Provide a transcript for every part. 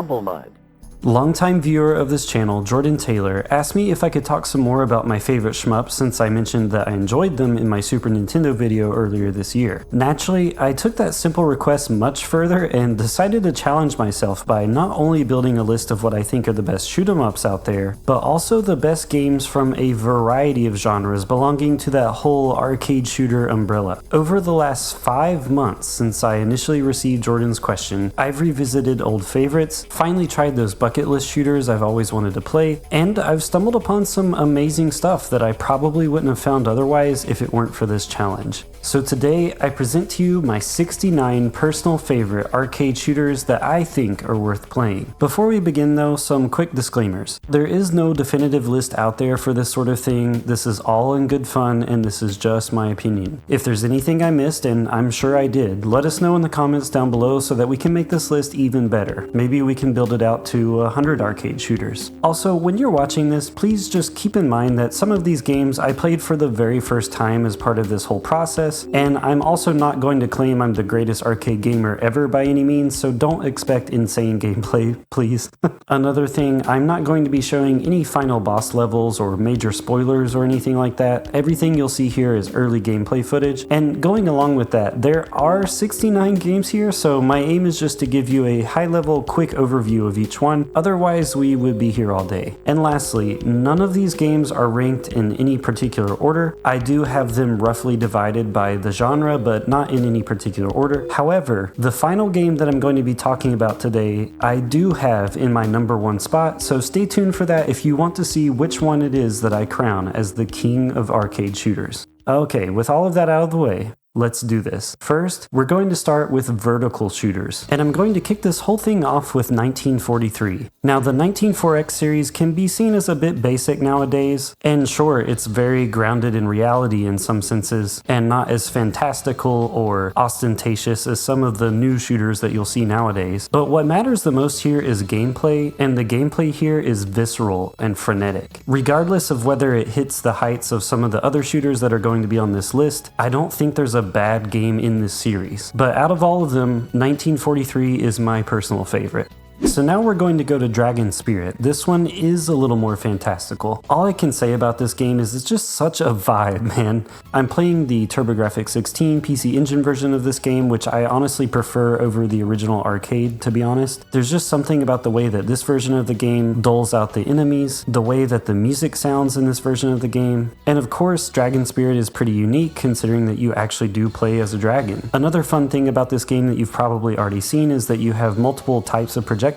humblemud. Longtime viewer of this channel, Jordan Taylor, asked me if I could talk some more about my favorite shmups since I mentioned that I enjoyed them in my Super Nintendo video earlier this year. Naturally, I took that simple request much further and decided to challenge myself by not only building a list of what I think are the best shoot-'em-ups out there, but also the best games from a variety of genres belonging to that whole arcade shooter umbrella. Over the last 5 months since I initially received Jordan's question, I've revisited old favorites, finally tried those bucket list shooters I've always wanted to play, and I've stumbled upon some amazing stuff that I probably wouldn't have found otherwise if it weren't for this challenge. So today I present to you my 69 personal favorite arcade shooters that I think are worth playing. Before we begin though, some quick disclaimers. There is no definitive list out there for this sort of thing. This is all in good fun and this is just my opinion. If there's anything I missed, and I'm sure I did, let us know in the comments down below so that we can make this list even better. Maybe we can build it out to 100 arcade shooters. Also, when you're watching this, please just keep in mind that some of these games I played for the very first time as part of this whole process, and I'm also not going to claim I'm the greatest arcade gamer ever by any means, so don't expect insane gameplay, please. Another thing, I'm not going to be showing any final boss levels or major spoilers or anything like that. Everything you'll see here is early gameplay footage, and going along with that, there are 69 games here, so my aim is just to give you a high-level quick overview of each one. Otherwise, we would be here all day. And lastly, none of these games are ranked in any particular order. I do have them roughly divided by the genre, but not in any particular order. However, the final game that I'm going to be talking about today, I do have in my #1 spot, so stay tuned for that if you want to see which one it is that I crown as the king of arcade shooters. Okay, with all of that out of the way, let's do this. First, we're going to start with vertical shooters, and I'm going to kick this whole thing off with 1943. Now, the 194X series can be seen as a bit basic nowadays, and sure, it's very grounded in reality in some senses, and not as fantastical or ostentatious as some of the new shooters that you'll see nowadays. But what matters the most here is gameplay, and the gameplay here is visceral and frenetic. Regardless of whether it hits the heights of some of the other shooters that are going to be on this list, I don't think there's a bad game in this series. But out of all of them, 1943 is my personal favorite. So now we're going to go to Dragon Spirit. This one is a little more fantastical. All I can say about this game is it's just such a vibe, man. I'm playing the TurboGrafx 16 PC Engine version of this game, which I honestly prefer over the original arcade, to be honest. There's just something about the way that this version of the game doles out the enemies, the way that the music sounds in this version of the game, and of course, Dragon Spirit is pretty unique considering that you actually do play as a dragon. Another fun thing about this game that you've probably already seen is that you have multiple types of projectiles.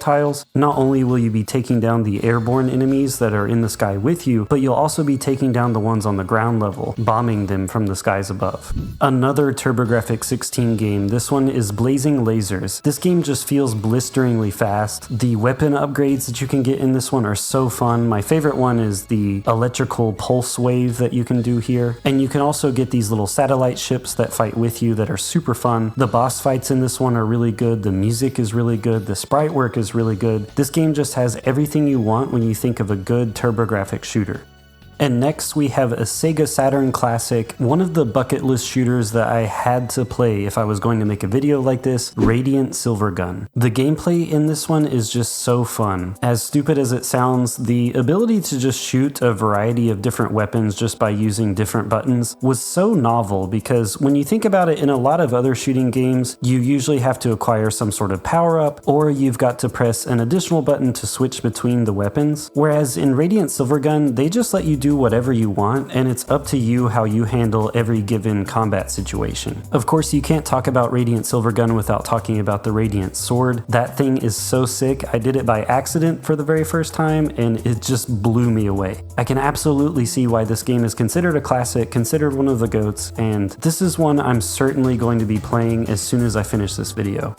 Not only will you be taking down the airborne enemies that are in the sky with you, but you'll also be taking down the ones on the ground level, bombing them from the skies above. Another TurboGrafx 16 game, this one is Blazing Lasers. This game just feels blisteringly fast. The weapon upgrades that you can get in this one are so fun. My favorite one is the electrical pulse wave that you can do here. And you can also get these little satellite ships that fight with you that are super fun. The boss fights in this one are really good. The music is really good. The sprite work is really good. This game just has everything you want when you think of a good TurboGrafx shooter. And next we have a Sega Saturn classic, one of the bucket list shooters that I had to play if I was going to make a video like this, Radiant Silvergun. The gameplay in this one is just so fun. As stupid as it sounds, the ability to just shoot a variety of different weapons just by using different buttons was so novel because when you think about it, in a lot of other shooting games, you usually have to acquire some sort of power-up or you've got to press an additional button to switch between the weapons. Whereas in Radiant Silvergun, they just let you do whatever you want, and it's up to you how you handle every given combat situation. Of course, you can't talk about Radiant Silvergun without talking about the Radiant Sword. That thing is so sick. I did it by accident for the very first time, and it just blew me away. I can absolutely see why this game is considered a classic, considered one of the GOATs, and this is one I'm certainly going to be playing as soon as I finish this video.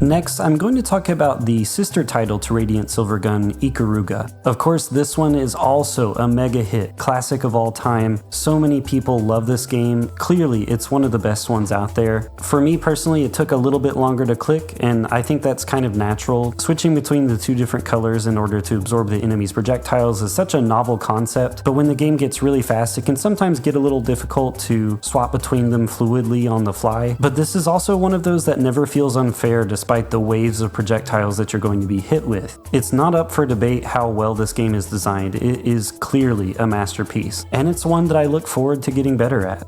Next, I'm going to talk about the sister title to Radiant Silvergun, Ikaruga. Of course, this one is also a mega hit, classic of all time. So many people love this game. Clearly, it's one of the best ones out there. For me personally, it took a little bit longer to click, and I think that's kind of natural. Switching between the two different colors in order to absorb the enemy's projectiles is such a novel concept, but when the game gets really fast, it can sometimes get a little difficult to swap between them fluidly on the fly. But this is also one of those that never feels unfair despite despite the waves of projectiles that you're going to be hit with. It's not up for debate how well this game is designed. It is clearly a masterpiece, and it's one that I look forward to getting better at.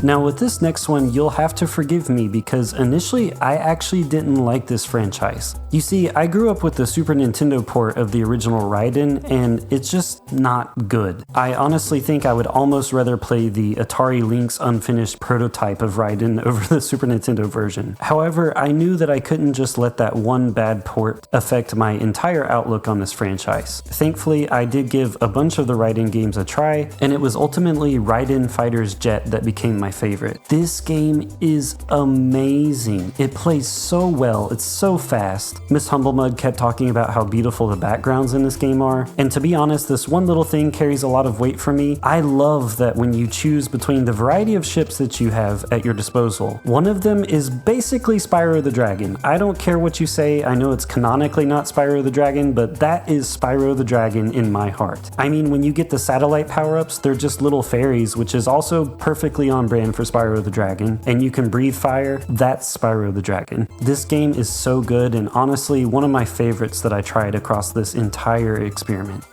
Now with this next one, you'll have to forgive me because initially I actually didn't like this franchise. You see, I grew up with the Super Nintendo port of the original Raiden, and it's just not good. I honestly think I would almost rather play the Atari Lynx unfinished prototype of Raiden over the Super Nintendo version. However, I knew that I couldn't just let that one bad port affect my entire outlook on this franchise. Thankfully, I did give a bunch of the Raiden games a try, and it was ultimately Raiden Fighter's Jet that became my favorite. This game is amazing. It plays so well, it's so fast. Miss Humblemud kept talking about how beautiful the backgrounds in this game are, and to be honest, this one little thing carries a lot of weight for me. I love that when you choose between the variety of ships that you have at your disposal, one of them is basically Spyro the Dragon. I don't care what you say, I know it's canonically not Spyro the Dragon, but that is Spyro the Dragon in my heart. I mean, when you get the satellite power-ups, they're just little fairies, which is also perfectly on brand for Spyro the Dragon, and you can breathe fire. That's Spyro the Dragon. This game is so good, and honestly one of my favorites that I tried across this entire experiment.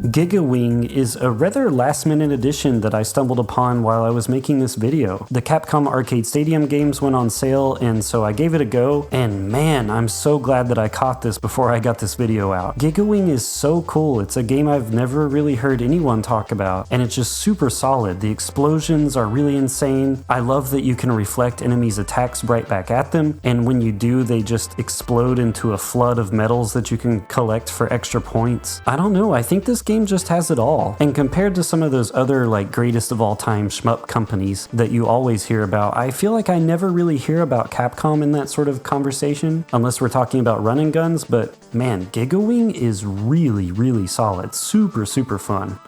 Giga Wing is a rather last-minute addition that I stumbled upon while I was making this video. The Capcom Arcade Stadium games went on sale, and so I gave it a go, and man, I'm so glad that I caught this before I got this video out. Giga Wing is so cool. It's a game I've never really heard anyone talk about, and it's just super solid. The explosions are really insane. I love that you can reflect enemies' attacks right back at them, and when you do, they just explode into a flood of medals that you can collect for extra points. I don't know, I think this game just has it all. And compared to some of those other like greatest of all time shmup companies that you always hear about, I feel like I never really hear about Capcom in that sort of conversation, unless we're talking about run and guns, but man, Giga Wing is really solid. Super fun.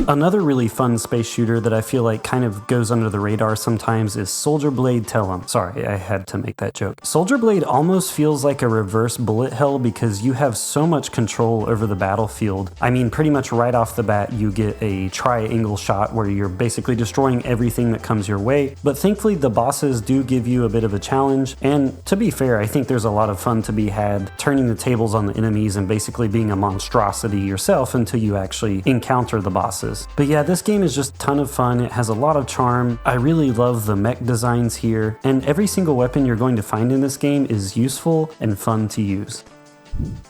Another really fun space shooter that I feel like kind of goes under the radar sometimes is Soldier Blade Tellum. Sorry, I had to make that joke. Soldier Blade almost feels like a reverse bullet hell because you have so much control over the battlefield. I mean, pretty much right off the bat, you get a triangle shot where you're basically destroying everything that comes your way, but thankfully the bosses do give you a bit of a challenge, and to be fair, I think there's a lot of fun to be had turning the tables on the enemies and basically being a monstrosity yourself until you actually encounter the bosses. But yeah, this game is just a ton of fun. It has a lot of charm. I really love the mech designs here, and every single weapon you're going to find in this game is useful and fun to use.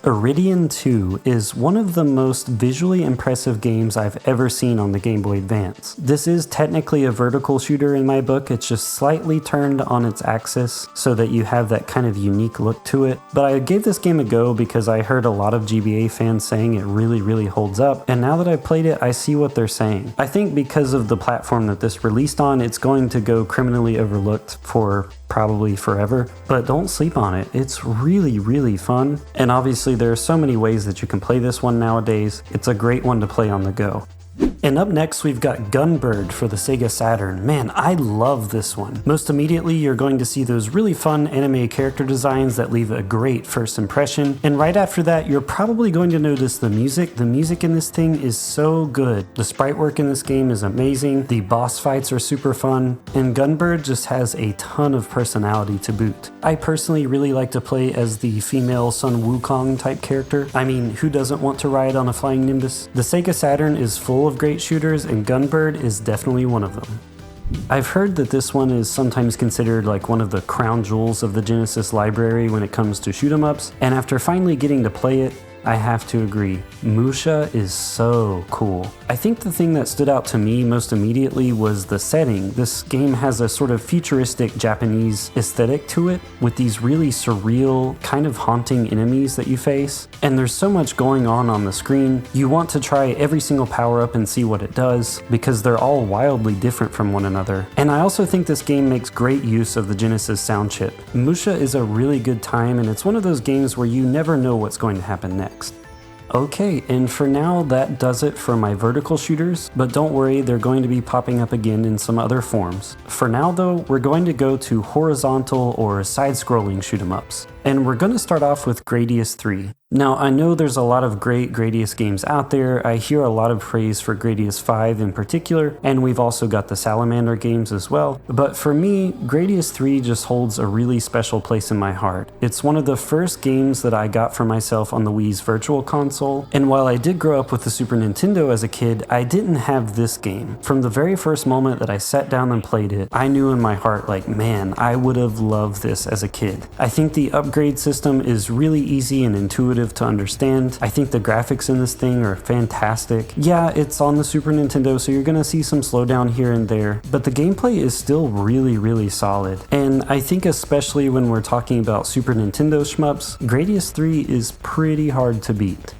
Iridian 2 is one of the most visually impressive games I've ever seen on the Game Boy Advance. This is technically a vertical shooter in my book, it's just slightly turned on its axis so that you have that kind of unique look to it. But I gave this game a go because I heard a lot of GBA fans saying it really holds up, and now that I've played it, I see what they're saying. I think because of the platform that this released on, it's going to go criminally overlooked for probably forever, but don't sleep on it. It's really fun, and obviously there are so many ways that you can play this one nowadays. It's a great one to play on the go. And up next we've got Gunbird for the Sega Saturn. Man, I love this one. Most immediately you're going to see those really fun anime character designs that leave a great first impression, and right after that you're probably going to notice the music. The music in this thing is so good. The sprite work in this game is amazing, the boss fights are super fun, and Gunbird just has a ton of personality to boot. I personally really like to play as the female Sun Wukong type character. I mean, who doesn't want to ride on a flying Nimbus? The Sega Saturn is full of great shooters, and Gunbird is definitely one of them. I've heard that this one is sometimes considered like one of the crown jewels of the Genesis library when it comes to shoot 'em ups, and after finally getting to play it, I have to agree. Musha is so cool. I think the thing that stood out to me most immediately was the setting. This game has a sort of futuristic Japanese aesthetic to it, with these really surreal, kind of haunting enemies that you face. And there's so much going on the screen. You want to try every single power-up and see what it does, because they're all wildly different from one another. And I also think this game makes great use of the Genesis sound chip. Musha is a really good time, and it's one of those games where you never know what's going to happen next. Okay, and for now that does it for my vertical shooters, but don't worry, they're going to be popping up again in some other forms. For now though, we're going to go to horizontal or side-scrolling shoot 'em ups. And we're going to start off with Gradius 3. Now, I know there's a lot of great Gradius games out there. I hear a lot of praise for Gradius 5 in particular, and we've also got the Salamander games as well. But for me, Gradius 3 just holds a really special place in my heart. It's one of the first games that I got for myself on the Wii's Virtual Console, and while I did grow up with the Super Nintendo as a kid, I didn't have this game. From the very first moment that I sat down and played it, I knew in my heart, like, man, I would have loved this as a kid. I think the upgrade system is really easy and intuitive to understand. I think the graphics in this thing are fantastic. Yeah, it's on the Super Nintendo, so you're gonna see some slowdown here and there, but the gameplay is still really solid. And I think especially when we're talking about Super Nintendo shmups, Gradius 3 is pretty hard to beat.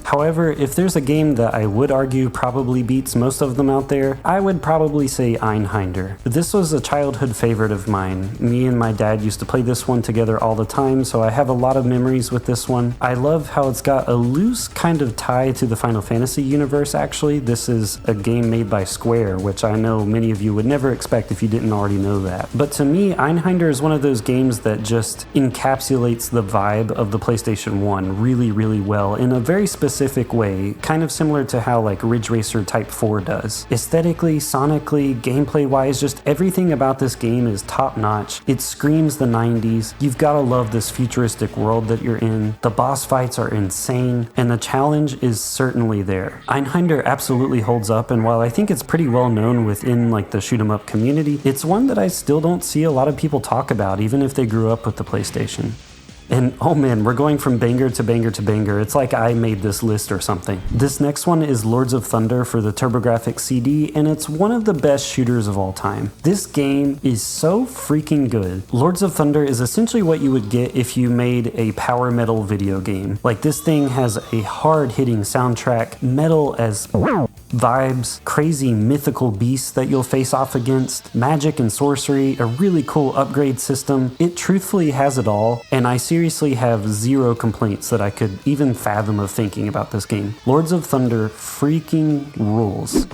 However, if there's a game that I would argue probably beats most of them out there, I would probably say Einhander. This was a childhood favorite of mine. Me and my dad used to play this one together all the time, so I have a lot of memories with this one. I love how it's got a loose kind of tie to the Final Fantasy universe, actually. This is a game made by Square, which I know many of you would never expect if you didn't already know that. But to me, Einhander is one of those games that just encapsulates the vibe of the PlayStation 1 really well in a very specific way, kind of similar to how like Ridge Racer Type 4 does. Aesthetically, sonically, gameplay wise, just everything about this game is top notch. It screams the 90s. You've gotta love this futuristic world that you're in. The boss fights are insane, and the challenge is certainly there. Einhander absolutely holds up, and while I think it's pretty well known within like the shoot 'em up community, it's one that I still don't see a lot of people talk about, even if they grew up with the PlayStation. And oh man, we're going from banger to banger to banger. It's like I made this list or something. This next one is Lords of Thunder for the TurboGrafx CD, and it's one of the best shooters of all time. This game is so freaking good. Lords of Thunder is essentially what you would get if you made a power metal video game. Like, this thing has a hard-hitting soundtrack, metal as vibes, crazy mythical beasts that you'll face off against, magic and sorcery, a really cool upgrade system. It truthfully has it all, and I seriously have zero complaints that I could even fathom of thinking about this game. Lords of Thunder freaking rules.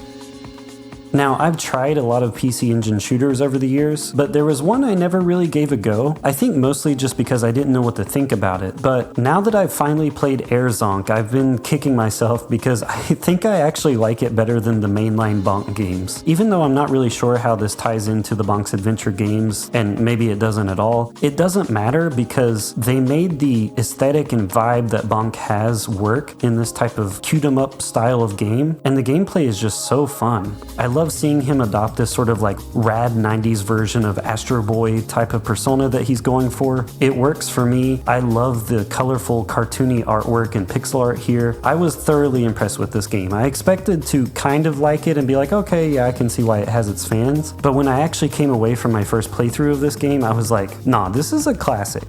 Now, I've tried a lot of PC Engine shooters over the years, but there was one I never really gave a go. I think mostly just because I didn't know what to think about it. But now that I've finally played Airzonk, I've been kicking myself because I think I actually like it better than the mainline Bonk games. Even though I'm not really sure how this ties into the Bonk's Adventure games, and maybe it doesn't at all, it doesn't matter because they made the aesthetic and vibe that Bonk has work in this type of cute 'em up style of game, and the gameplay is just so fun. I love seeing him adopt this sort of like rad 90s version of Astro Boy type of persona that he's going for. It works for me. I love the colorful cartoony artwork and pixel art here. I was thoroughly impressed with this game. I expected to kind of like it and be like, okay, yeah, I can see why it has its fans. But when I actually came away from my first playthrough of this game, I was like, nah, this is a classic.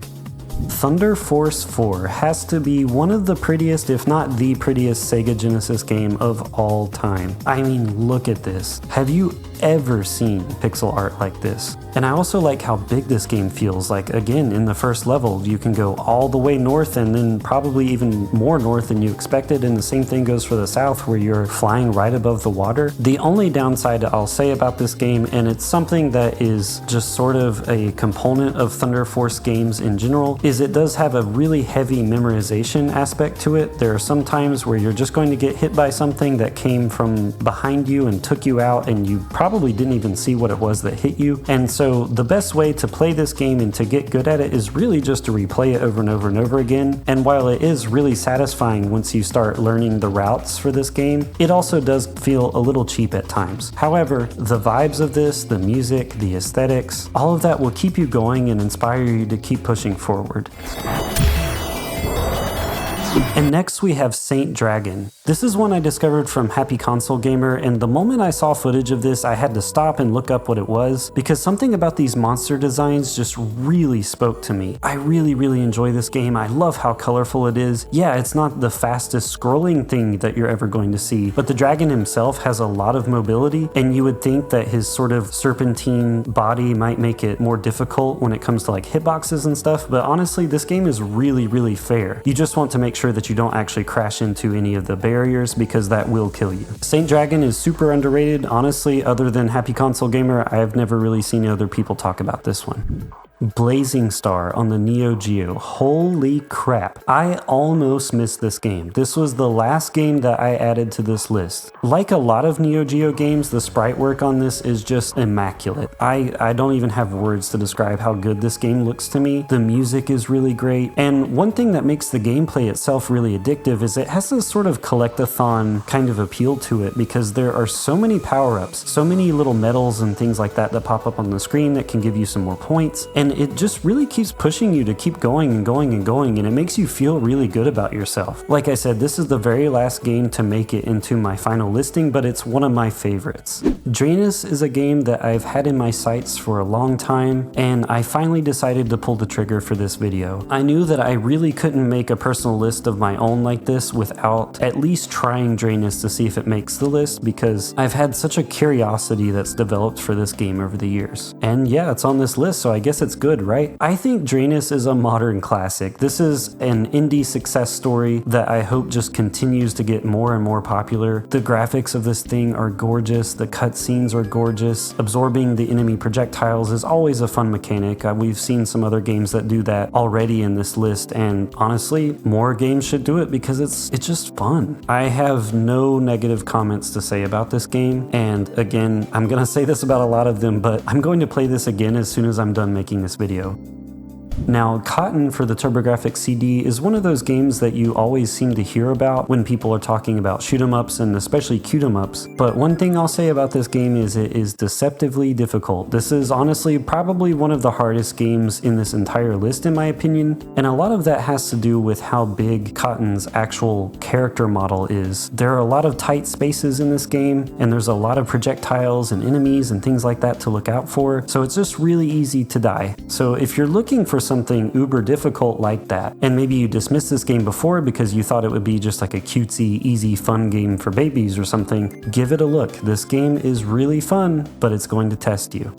Thunder Force 4 has to be one of the prettiest, if not the prettiest, Sega Genesis game of all time. I mean, look at this. Have you ever seen pixel art like this? And I also like how big this game feels. Like, again, in the first level, you can go all the way north and then probably even more north than you expected, and the same thing goes for the south where you're flying right above the water. The only downside I'll say about this game, and it's something that is just sort of a component of Thunder Force games in general, is it does have a really heavy memorization aspect to it. There are some times where you're just going to get hit by something that came from behind you and took you out, and you probably didn't even see what it was that hit you. And so the best way to play this game and to get good at it is really just to replay it over and over and over again. And while it is really satisfying once you start learning the routes for this game, it also does feel a little cheap at times. However, the vibes of this, the music, the aesthetics, all of that will keep you going and inspire you to keep pushing forward. And next we have Saint Dragon. This is one I discovered from Happy Console Gamer, and the moment I saw footage of this, I had to stop and look up what it was, because something about these monster designs just really spoke to me. I really enjoy this game. I love how colorful it is. Yeah, it's not the fastest scrolling thing that you're ever going to see, but the dragon himself has a lot of mobility, and you would think that his sort of serpentine body might make it more difficult when it comes to like hitboxes and stuff, but honestly, this game is really fair. You just want to make sure that you don't actually crash into any of the barriers, because that will kill you. Saint Dragon is super underrated. Honestly, other than Happy Console Gamer, I have never really seen other people talk about this one. Blazing Star on the Neo Geo. Holy crap. I almost missed this game. This was the last game that I added to this list. Like a lot of Neo Geo games, the sprite work on this is just immaculate. I don't even have words to describe how good this game looks to me. The music is really great. And one thing that makes the gameplay itself really addictive is it has this sort of collect-a-thon kind of appeal to it, because there are so many power-ups, so many little medals and things like that pop up on the screen that can give you some more points. And it just really keeps pushing you to keep going and going and going, and it makes you feel really good about yourself. Like I said, this is the very last game to make it into my final listing, but it's one of my favorites. Drainus is a game that I've had in my sights for a long time, and I finally decided to pull the trigger for this video. I knew that I really couldn't make a personal list of my own like this without at least trying Drainus to see if it makes the list, because I've had such a curiosity that's developed for this game over the years. And yeah, it's on this list, so I guess it's good, right? I think Drainus is a modern classic. This is an indie success story that I hope just continues to get more and more popular. The graphics of this thing are gorgeous, the cutscenes are gorgeous. Absorbing the enemy projectiles is always a fun mechanic. We've seen some other games that do that already in this list, and honestly, more games should do it because it's just fun. I have no negative comments to say about this game, and again, I'm gonna say this about a lot of them, but I'm going to play this again as soon as I'm done making this video. Now, Cotton for the TurboGrafx CD is one of those games that you always seem to hear about when people are talking about shoot-em-ups and especially cute-em-ups, but one thing I'll say about this game is it is deceptively difficult. This is honestly probably one of the hardest games in this entire list in my opinion, and a lot of that has to do with how big Cotton's actual character model is. There are a lot of tight spaces in this game, and there's a lot of projectiles and enemies and things like that to look out for, so it's just really easy to die. So if you're looking for something uber difficult like that, and maybe you dismissed this game before because you thought it would be just like a cutesy, easy, fun game for babies or something, give it a look. This game is really fun, but it's going to test you.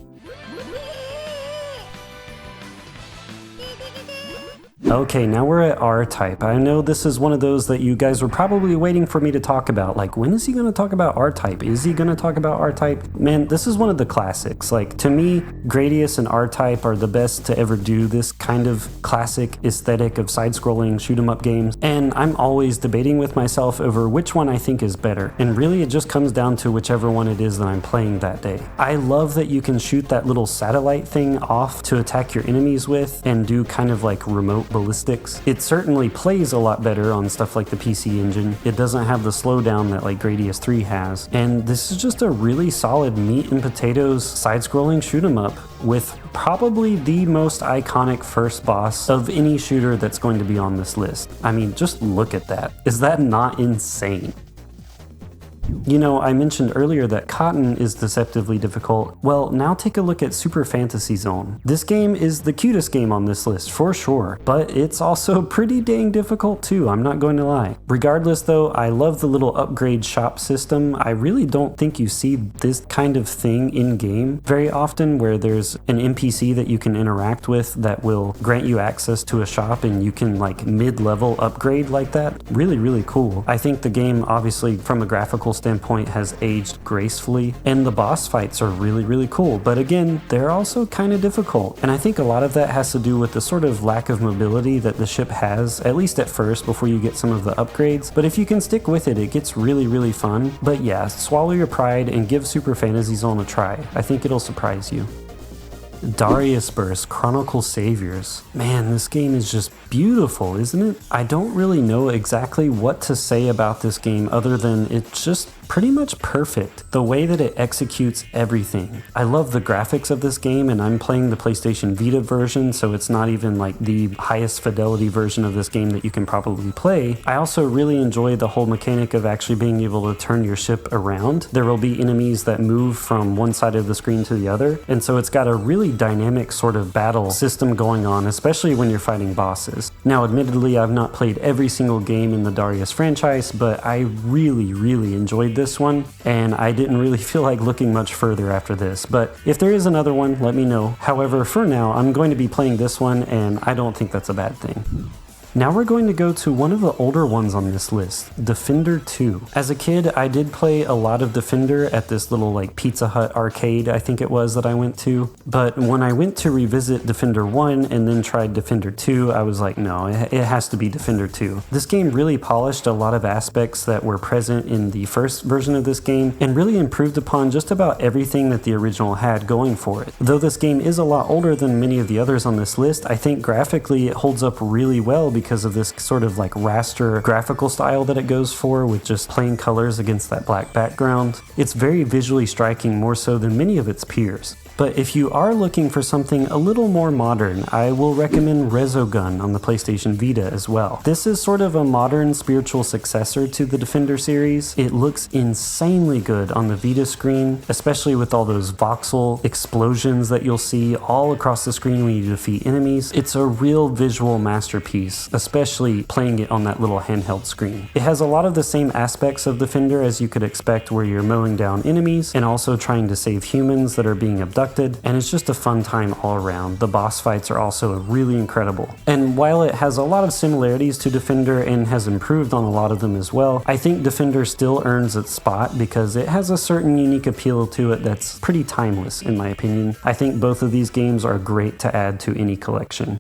Okay, now we're at R-Type. I know this is one of those that you guys were probably waiting for me to talk about. Like, when is he going to talk about R-Type? Is he going to talk about R-Type? Man, this is one of the classics. Like, to me, Gradius and R-Type are the best to ever do this kind of classic aesthetic of side-scrolling shoot-'em-up games. And I'm always debating with myself over which one I think is better. And really, it just comes down to whichever one it is that I'm playing that day. I love that you can shoot that little satellite thing off to attack your enemies with and do kind of like remote ballistics. It certainly plays a lot better on stuff like the PC Engine. It doesn't have the slowdown that like Gradius 3 has. And this is just a really solid meat and potatoes side-scrolling shoot 'em up with probably the most iconic first boss of any shooter that's going to be on this list. I mean, just look at that. Is that not insane? You know, I mentioned earlier that Cotton is deceptively difficult. Well, now take a look at Super Fantasy Zone. This game is the cutest game on this list, for sure, but it's also pretty dang difficult too, I'm not going to lie. Regardless though, I love the little upgrade shop system. I really don't think you see this kind of thing in-game very often, where there's an NPC that you can interact with that will grant you access to a shop and you can like mid-level upgrade like that. Really, really cool. I think the game, obviously, from a graphical standpoint, has aged gracefully, and the boss fights are really, really cool, but again, they're also kind of difficult, and I think a lot of that has to do with the sort of lack of mobility that the ship has, at least at first, before you get some of the upgrades. But if you can stick with it, it gets really, really fun. But yeah, swallow your pride and give Super Fantasy Zone a try. I think it'll surprise you. Darius Burst Chronicle Saviors. Man, this game is just beautiful, isn't it? I don't really know exactly what to say about this game other than it's just pretty much perfect. The way that it executes everything. I love the graphics of this game, and I'm playing the PlayStation Vita version, so it's not even like the highest fidelity version of this game that you can probably play. I also really enjoy the whole mechanic of actually being able to turn your ship around. There will be enemies that move from one side of the screen to the other, and so it's got a really dynamic sort of battle system going on, especially when you're fighting bosses. Now, admittedly, I've not played every single game in the Darius franchise, but I really, really enjoyed this one, and I didn't really feel like looking much further after this. But if there is another one, let me know. However, for now, I'm going to be playing this one, and I don't think that's a bad thing. Now we're going to go to one of the older ones on this list, Defender 2. As a kid, I did play a lot of Defender at this little like Pizza Hut arcade, I think it was, that I went to. But when I went to revisit Defender 1 and then tried Defender 2, I was like, no, it has to be Defender 2. This game really polished a lot of aspects that were present in the first version of this game and really improved upon just about everything that the original had going for it. Though this game is a lot older than many of the others on this list, I think graphically it holds up really well because of this sort of like raster graphical style that it goes for, with just plain colors against that black background. It's very visually striking, more so than many of its peers. But if you are looking for something a little more modern, I will recommend Resogun on the PlayStation Vita as well. This is sort of a modern spiritual successor to the Defender series. It looks insanely good on the Vita screen, especially with all those voxel explosions that you'll see all across the screen when you defeat enemies. It's a real visual masterpiece, especially playing it on that little handheld screen. It has a lot of the same aspects of Defender as you could expect, where you're mowing down enemies and also trying to save humans that are being abducted, and it's just a fun time all around. The boss fights are also really incredible. And while it has a lot of similarities to Defender and has improved on a lot of them as well, I think Defender still earns its spot because it has a certain unique appeal to it that's pretty timeless in my opinion. I think both of these games are great to add to any collection.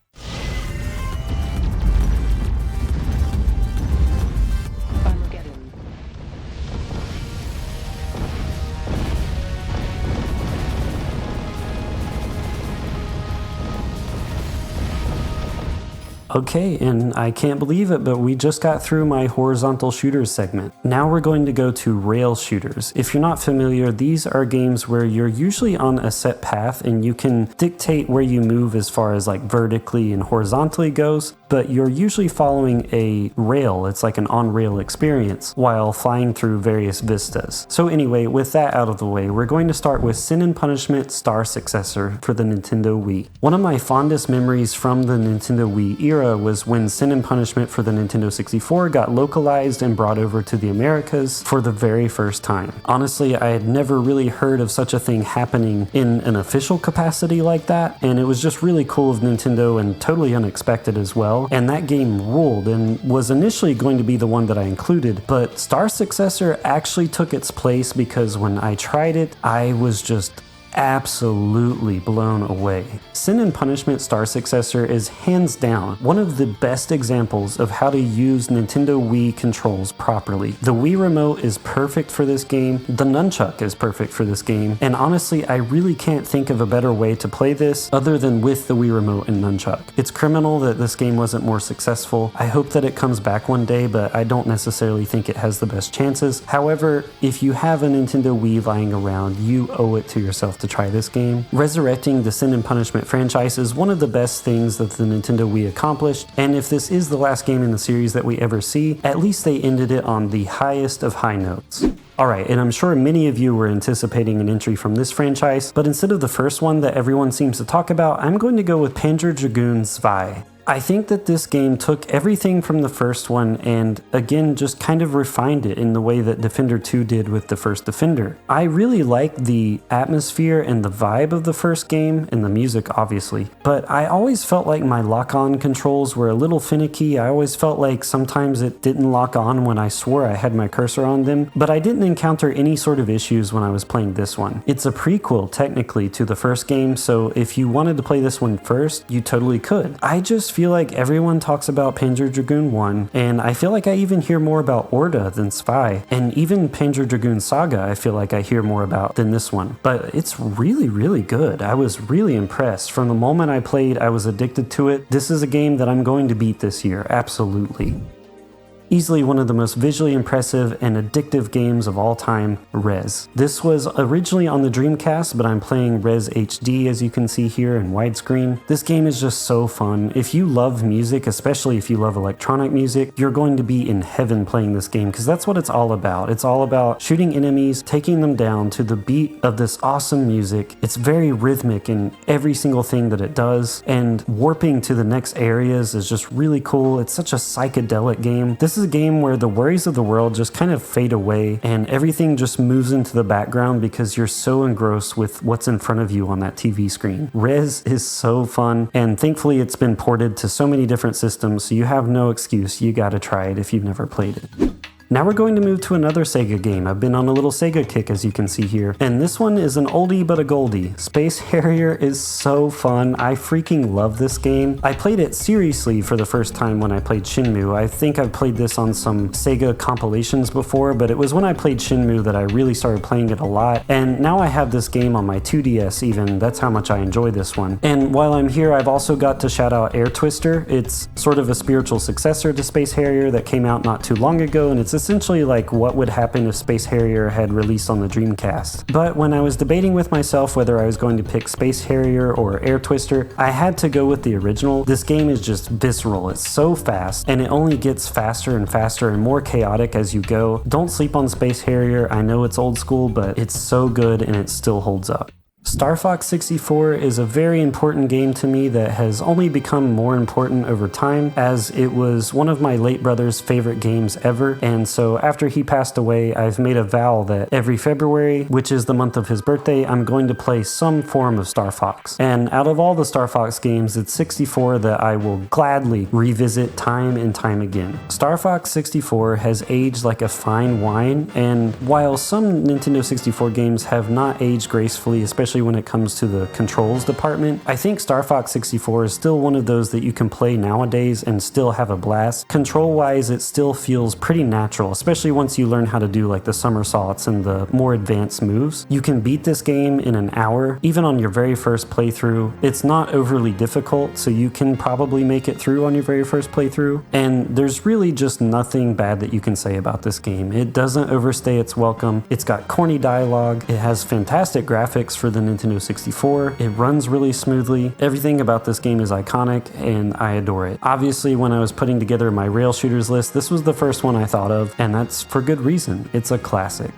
Okay, and I can't believe it, but we just got through my horizontal shooters segment. Now we're going to go to rail shooters. If you're not familiar, these are games where you're usually on a set path and you can dictate where you move as far as like vertically and horizontally goes, but you're usually following a rail. It's like an on-rail experience while flying through various vistas. So anyway, with that out of the way, we're going to start with Sin and Punishment Star Successor for the Nintendo Wii. One of my fondest memories from the Nintendo Wii era was when Sin and Punishment for the Nintendo 64 got localized and brought over to the Americas for the very first time. Honestly, I had never really heard of such a thing happening in an official capacity like that, and it was just really cool of Nintendo and totally unexpected as well. And that game ruled and was initially going to be the one that I included, but Star Successor actually took its place because when I tried it, I was just absolutely blown away. Sin and Punishment Star Successor is hands down one of the best examples of how to use Nintendo Wii controls properly. The Wii Remote is perfect for this game, the Nunchuck is perfect for this game, and honestly I really can't think of a better way to play this other than with the Wii Remote and Nunchuck. It's criminal that this game wasn't more successful. I hope that it comes back one day, but I don't necessarily think it has the best chances. However, if you have a Nintendo Wii lying around, you owe it to yourself to try this game. Resurrecting the Sin and Punishment franchise is one of the best things that the Nintendo Wii accomplished, and if this is the last game in the series that we ever see, at least they ended it on the highest of high notes. Alright, and I'm sure many of you were anticipating an entry from this franchise, but instead of the first one that everyone seems to talk about, I'm going to go with Panzer Dragoon Zwei. I think that this game took everything from the first one and again just kind of refined it in the way that Defender 2 did with the first Defender. I really like the atmosphere and the vibe of the first game, and the music obviously, but I always felt like my lock-on controls were a little finicky. I always felt like sometimes it didn't lock on when I swore I had my cursor on them, but I didn't encounter any sort of issues when I was playing this one. It's a prequel technically to the first game, so if you wanted to play this one first, you totally could. I just feel like everyone talks about Panzer Dragoon 1, and I feel like I even hear more about Orda than Zwei, and even Panzer Dragoon Saga I feel like I hear more about than this one. But it's really good. I was really impressed. From the moment I played, I was addicted to it. This is a game that I'm going to beat this year, absolutely. Easily one of the most visually impressive and addictive games of all time, Rez. This was originally on the Dreamcast, but I'm playing Rez HD as you can see here in widescreen. This game is just so fun. If you love music, especially if you love electronic music, you're going to be in heaven playing this game because that's what it's all about. It's all about shooting enemies, taking them down to the beat of this awesome music. It's very rhythmic in every single thing that it does, and warping to the next areas is just really cool. It's such a psychedelic game. This is is a game where the worries of the world just kind of fade away and everything just moves into the background because you're so engrossed with what's in front of you on that TV screen. Rez is so fun, and thankfully it's been ported to so many different systems, so you have no excuse. You gotta try it if you've never played it. Now we're going to move to another Sega game. I've been on a little Sega kick, as you can see here, and this one is an oldie but a goldie. Space Harrier is so fun. I freaking love this game. I played it seriously for the first time when I played Shenmue. I think I've played this on some Sega compilations before, but it was when I played Shenmue that I really started playing it a lot, and now I have this game on my 2DS even. That's how much I enjoy this one. And while I'm here, I've also got to shout out Air Twister. It's sort of a spiritual successor to Space Harrier that came out not too long ago, and it's essentially like what would happen if Space Harrier had released on the Dreamcast. But when I was debating with myself whether I was going to pick Space Harrier or Air Twister, I had to go with the original. This game is just visceral. It's so fast, and it only gets faster and faster and more chaotic as you go. Don't sleep on Space Harrier. I know it's old school, but it's so good and it still holds up. Star Fox 64 is a very important game to me that has only become more important over time, as it was one of my late brother's favorite games ever, and so after he passed away, I've made a vow that every February, which is the month of his birthday, I'm going to play some form of Star Fox. And out of all the Star Fox games, it's 64 that I will gladly revisit time and time again. Star Fox 64 has aged like a fine wine, and while some Nintendo 64 games have not aged gracefully, especially when it comes to the controls department, I think Star Fox 64 is still one of those that you can play nowadays and still have a blast. Control-wise, it still feels pretty natural, especially once you learn how to do like the somersaults and the more advanced moves. You can beat this game in an hour, even on your very first playthrough. It's not overly difficult, so you can probably make it through on your very first playthrough, and there's really just nothing bad that you can say about this game. It doesn't overstay its welcome. It's got corny dialogue. It has fantastic graphics for the Nintendo 64. It runs really smoothly. Everything about this game is iconic, and I adore it. Obviously, when I was putting together my rail shooters list, this was the first one I thought of, and that's for good reason. It's a classic.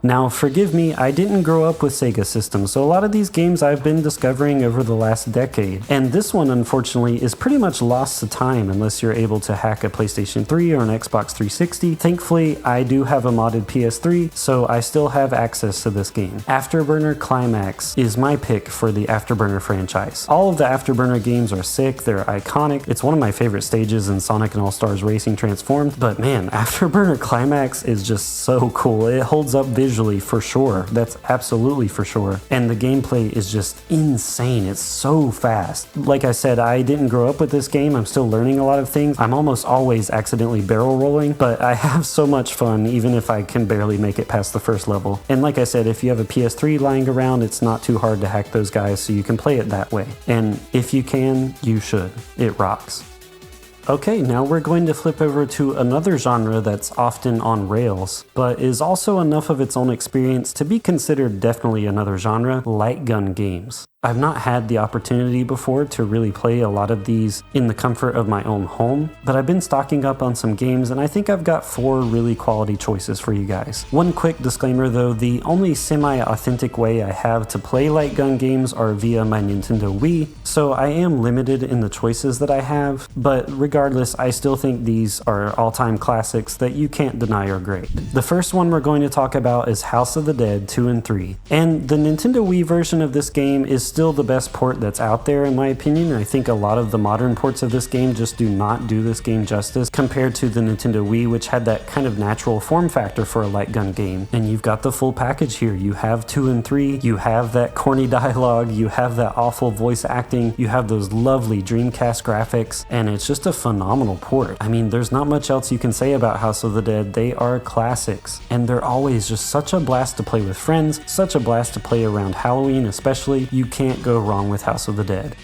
Now, forgive me, I didn't grow up with Sega systems, so a lot of these games I've been discovering over the last decade. And this one, unfortunately, is pretty much lost to time unless you're able to hack a PlayStation 3 or an Xbox 360. Thankfully, I do have a modded PS3, so I still have access to this game. Afterburner Climax is my pick for the Afterburner franchise. All of the Afterburner games are sick, they're iconic. It's one of my favorite stages in Sonic and All-Stars Racing Transformed, but man, Afterburner Climax is just so cool. It holds up visually for sure. That's absolutely for sure. And the gameplay is just insane. It's so fast. Like I said, I didn't grow up with this game. I'm still learning a lot of things. I'm almost always accidentally barrel rolling, but I have so much fun even if I can barely make it past the first level. And like I said, if you have a PS3 lying around, it's not too hard to hack those guys, so you can play it that way. And if you can, you should. It rocks. Okay, now we're going to flip over to another genre that's often on rails, but is also enough of its own experience to be considered definitely another genre: light gun games. I've not had the opportunity before to really play a lot of these in the comfort of my own home, but I've been stocking up on some games, and I think I've got 4 really quality choices for you guys. One quick disclaimer though, the only semi-authentic way I have to play light gun games are via my Nintendo Wii, so I am limited in the choices that I have, but regardless, I still think these are all-time classics that you can't deny are great. The first one we're going to talk about is House of the Dead 2 and 3, and the Nintendo Wii version of this game is still the best port that's out there in my opinion. I think a lot of the modern ports of this game just do not do this game justice compared to the Nintendo Wii, which had that kind of natural form factor for a light gun game. And you've got the full package here. You have 2 and 3, you have that corny dialogue, you have that awful voice acting, you have those lovely Dreamcast graphics, and it's just a phenomenal port. I mean, there's not much else you can say about House of the Dead. They are classics, and they're always just such a blast to play with friends, such a blast to play around Halloween especially. You can't go wrong with House of the Dead.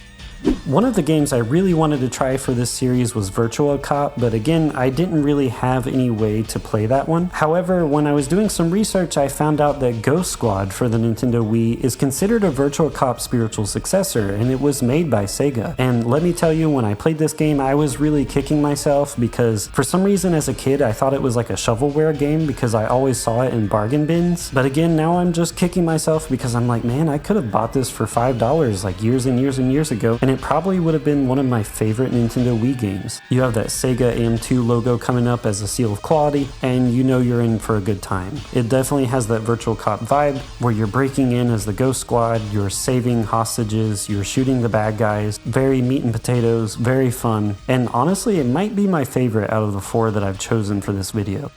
One of the games I really wanted to try for this series was Virtua Cop, but again, I didn't really have any way to play that one. However, when I was doing some research, I found out that Ghost Squad for the Nintendo Wii is considered a Virtua Cop spiritual successor, and it was made by Sega. And let me tell you, when I played this game, I was really kicking myself because for some reason as a kid, I thought it was like a shovelware game because I always saw it in bargain bins. But again, now I'm just kicking myself because I'm like, man, I could have bought this for $5 like years and years and years ago, and it probably would have been one of my favorite Nintendo Wii games. You have that Sega AM2 logo coming up as a seal of quality, and you know you're in for a good time. It definitely has that virtual cop vibe, where you're breaking in as the Ghost Squad, you're saving hostages, you're shooting the bad guys. Very meat and potatoes, very fun, and honestly it might be my favorite out of the 4 that I've chosen for this video.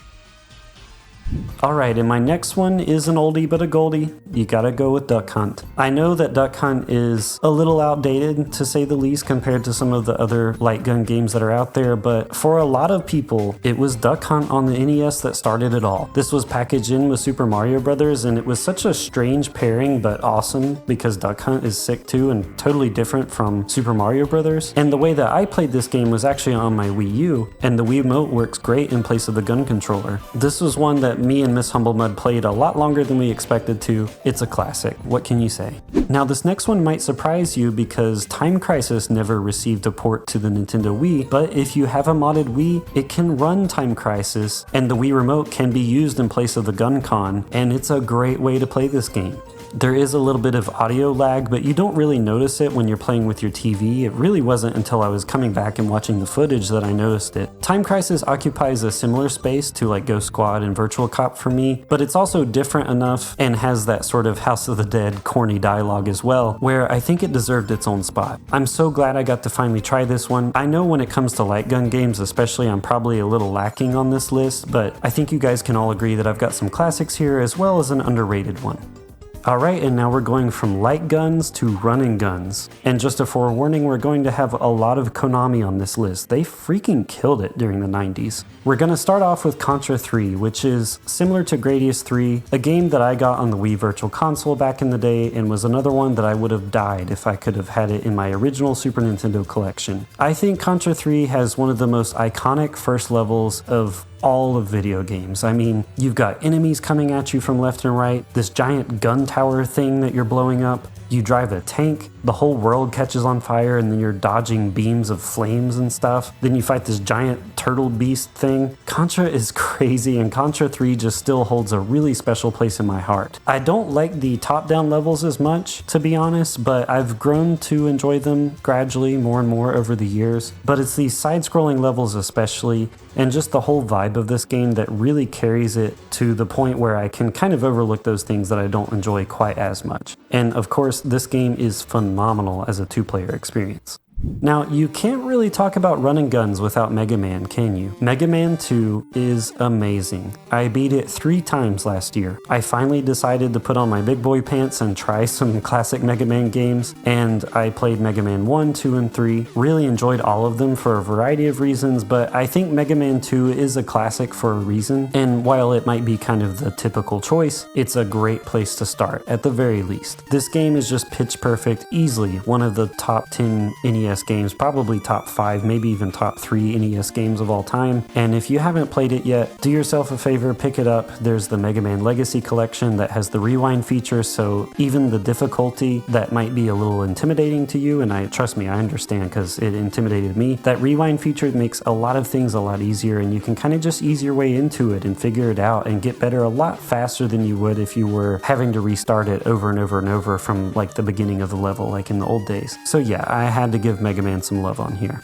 Alright, and my next one is an oldie but a goldie. You gotta go with Duck Hunt. I know that Duck Hunt is a little outdated, to say the least, compared to some of the other light gun games that are out there, but for a lot of people, it was Duck Hunt on the NES that started it all. This was packaged in with Super Mario Brothers, and it was such a strange pairing, but awesome, because Duck Hunt is sick too and totally different from Super Mario Brothers. And the way that I played this game was actually on my Wii U, and the Wii Remote works great in place of the gun controller. This was one that me and Miss Humblemud played a lot longer than we expected to. It's a classic. What can you say? Now this next one might surprise you because Time Crisis never received a port to the Nintendo Wii, but if you have a modded Wii, it can run Time Crisis, and the Wii Remote can be used in place of the gun con, and it's a great way to play this game. There is a little bit of audio lag, but you don't really notice it when you're playing with your TV. It really wasn't until I was coming back and watching the footage that I noticed it. Time Crisis occupies a similar space to like Ghost Squad and Virtual Cop for me, but it's also different enough and has that sort of House of the Dead corny dialogue as well, where I think it deserved its own spot. I'm so glad I got to finally try this one. I know when it comes to light gun games especially, I'm probably a little lacking on this list, but I think you guys can all agree that I've got some classics here as well as an underrated one. Alright, and now we're going from light guns to running guns. And just a forewarning, we're going to have a lot of Konami on this list. They freaking killed it during the 90s. We're going to start off with Contra 3, which is similar to Gradius 3, a game that I got on the Wii Virtual Console back in the day, and was another one that I would have died if I could have had it in my original Super Nintendo collection. I think Contra 3 has one of the most iconic first levels of all of video games. I mean, you've got enemies coming at you from left and right, this giant gun tower thing that you're blowing up, you drive a tank, the whole world catches on fire, and then you're dodging beams of flames and stuff. Then you fight this giant turtle beast thing. Contra is crazy, and Contra 3 just still holds a really special place in my heart. I don't like the top-down levels as much, to be honest, but I've grown to enjoy them gradually more and more over the years. But it's these side-scrolling levels especially, and just the whole vibe of this game that really carries it to the point where I can kind of overlook those things that I don't enjoy quite as much. And of course, this game is phenomenal as a two-player experience. Now, you can't really talk about running guns without Mega Man, can you? Mega Man 2 is amazing. I beat it 3 times last year. I finally decided to put on my big boy pants and try some classic Mega Man games, and I played Mega Man 1, 2, and 3. Really enjoyed all of them for a variety of reasons, but I think Mega Man 2 is a classic for a reason, and while it might be kind of the typical choice, it's a great place to start, at the very least. This game is just pitch perfect, easily one of the top 10 NES games, probably top 5, maybe even top 3 NES games of all time. And if you haven't played it yet, do yourself a favor, pick it up. There's the Mega Man Legacy Collection that has the rewind feature, so even the difficulty that might be a little intimidating to you, and trust me, I understand because it intimidated me, that rewind feature makes a lot of things a lot easier, and you can kind of just ease your way into it and figure it out and get better a lot faster than you would if you were having to restart it over and over and over from like the beginning of the level, like in the old days. So yeah, I had to give Mega Man some love on here.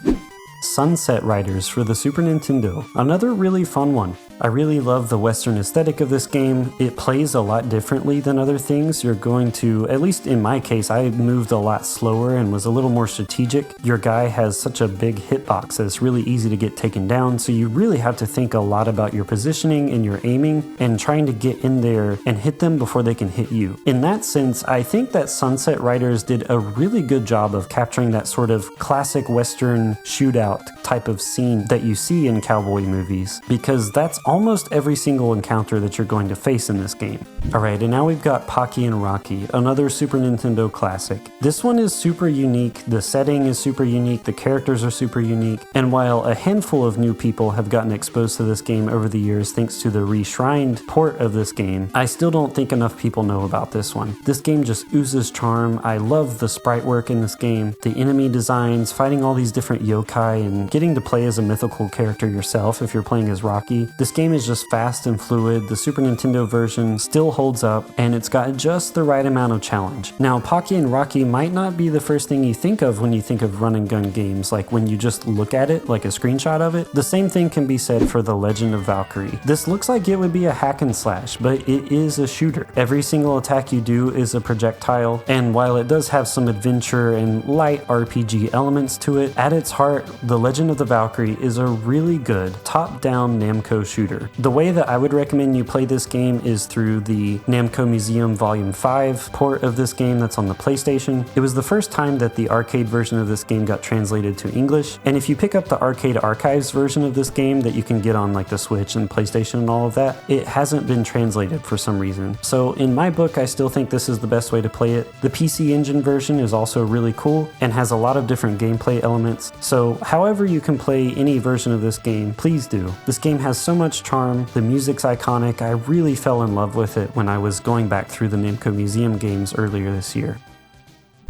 Sunset Riders for the Super Nintendo. Another really fun one. I really love the Western aesthetic of this game. It plays a lot differently than other things. You're going to, at least in my case, I moved a lot slower and was a little more strategic. Your guy has such a big hitbox that it's really easy to get taken down, so you really have to think a lot about your positioning and your aiming and trying to get in there and hit them before they can hit you. In that sense, I think that Sunset Riders did a really good job of capturing that sort of classic Western shootout type of scene that you see in cowboy movies, because that's almost every single encounter that you're going to face in this game. Alright, and now we've got Pocky and Rocky, another Super Nintendo classic. This one is super unique, the setting is super unique, the characters are super unique, and while a handful of new people have gotten exposed to this game over the years thanks to the reshrined port of this game, I still don't think enough people know about this one. This game just oozes charm. I love the sprite work in this game, the enemy designs, fighting all these different yokai and getting to play as a mythical character yourself if you're playing as Rocky. This game is just fast and fluid. The Super Nintendo version still holds up, and it's got just the right amount of challenge. Now, Pocky and Rocky might not be the first thing you think of when you think of run and gun games, like when you just look at it, like a screenshot of it. The same thing can be said for The Legend of Valkyrie. This looks like it would be a hack and slash, but it is a shooter. Every single attack you do is a projectile, and while it does have some adventure and light RPG elements to it, at its heart, The Legend of the Valkyrie is a really good top-down Namco shooter. The way that I would recommend you play this game is through the Namco Museum Volume 5 port of this game that's on the PlayStation. It was the first time that the arcade version of this game got translated to English, and if you pick up the Arcade Archives version of this game that you can get on like the Switch and PlayStation and all of that, it hasn't been translated for some reason. So in my book, I still think this is the best way to play it. The PC Engine version is also really cool and has a lot of different gameplay elements. So however you can play any version of this game, please do. This game has so much charm. The music's iconic. I really fell in love with it when I was going back through the Namco Museum games earlier this year.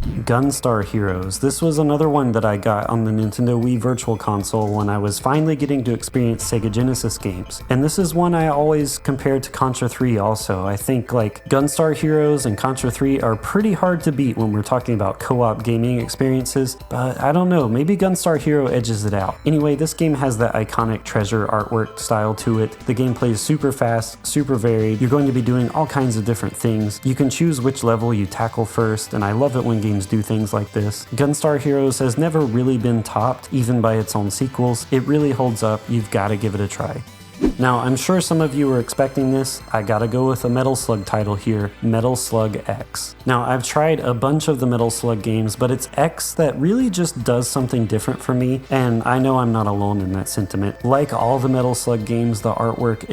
Gunstar Heroes. This was another one that I got on the Nintendo Wii Virtual Console when I was finally getting to experience Sega Genesis games. And this is one I always compared to Contra 3 also. I think like Gunstar Heroes and Contra 3 are pretty hard to beat when we're talking about co-op gaming experiences, but I don't know, maybe Gunstar Hero edges it out. Anyway, this game has that iconic treasure artwork style to it. The gameplay is super fast, super varied. You're going to be doing all kinds of different things. You can choose which level you tackle first, and I love it when games do things like this. Gunstar Heroes has never really been topped, even by its own sequels. It really holds up. You've got to give it a try. Now, I'm sure some of you were expecting this. I gotta go with a Metal Slug title here, Metal Slug X. Now, I've tried a bunch of the Metal Slug games, but it's X that really just does something different for me, and I know I'm not alone in that sentiment. Like all the Metal Slug games, the artwork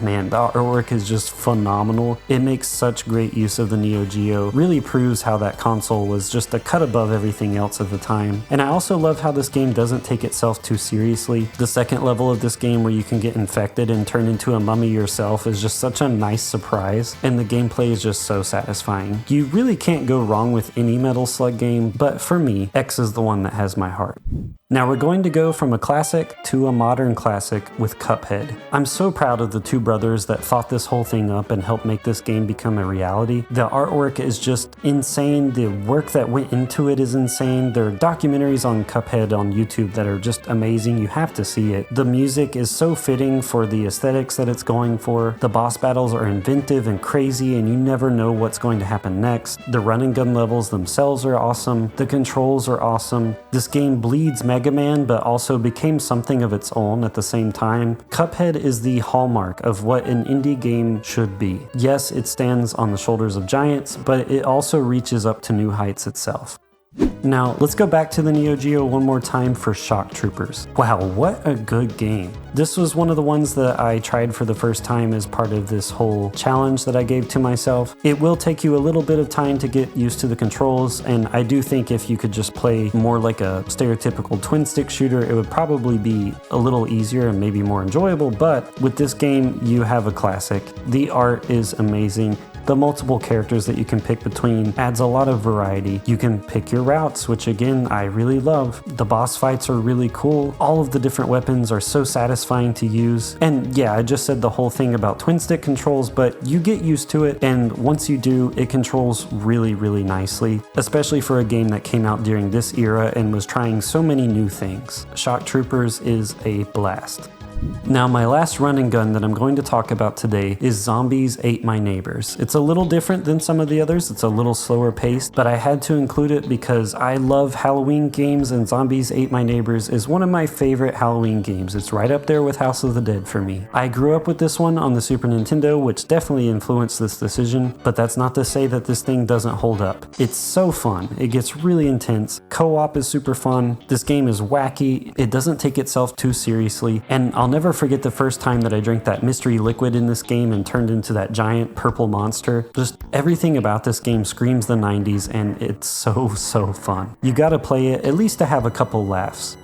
Man, the artwork is just phenomenal. It makes such great use of the Neo Geo, really proves how that console was just a cut above everything else at the time. And I also love how this game doesn't take itself too seriously. The second level of this game where you can get infected and turn into a mummy yourself is just such a nice surprise, and the gameplay is just so satisfying. You really can't go wrong with any Metal Slug game, but for me, X is the one that has my heart. Now we're going to go from a classic to a modern classic with Cuphead. I'm so proud of the two brothers that thought this whole thing up and helped make this game become a reality. The artwork is just insane. The work that went into it is insane. There are documentaries on Cuphead on YouTube that are just amazing. You have to see it. The music is so fitting for the aesthetics that it's going for. The boss battles are inventive and crazy, and you never know what's going to happen next. The run and gun levels themselves are awesome. The controls are awesome. This game bleeds Mega Man, but also became something of its own at the same time. Cuphead is the hallmark of what an indie game should be. Yes, it stands on the shoulders of giants, but it also reaches up to new heights itself. Now, let's go back to the Neo Geo one more time for Shock Troopers. Wow, what a good game. This was one of the ones that I tried for the first time as part of this whole challenge that I gave to myself. It will take you a little bit of time to get used to the controls, and I do think if you could just play more like a stereotypical twin stick shooter, it would probably be a little easier and maybe more enjoyable, but with this game, you have a classic. The art is amazing. The multiple characters that you can pick between adds a lot of variety. You can pick your routes, which again, I really love. The boss fights are really cool. All of the different weapons are so satisfying to use. And yeah, I just said the whole thing about twin stick controls, but you get used to it, and once you do, it controls really, really nicely, especially for a game that came out during this era and was trying so many new things. Shock Troopers is a blast. Now, my last run and gun that I'm going to talk about today is Zombies Ate My Neighbors. It's a little different than some of the others. It's a little slower paced, but I had to include it because I love Halloween games, and Zombies Ate My Neighbors is one of my favorite Halloween games. It's right up there with House of the Dead for me. I grew up with this one on the Super Nintendo, which definitely influenced this decision, but that's not to say that this thing doesn't hold up. It's so fun. It gets really intense. Co-op is super fun. This game is wacky. It doesn't take itself too seriously, and I'll never forget the first time that I drank that mystery liquid in this game and turned into that giant purple monster. Just everything about this game screams the 90s, and it's so fun. You gotta play it at least to have a couple laughs.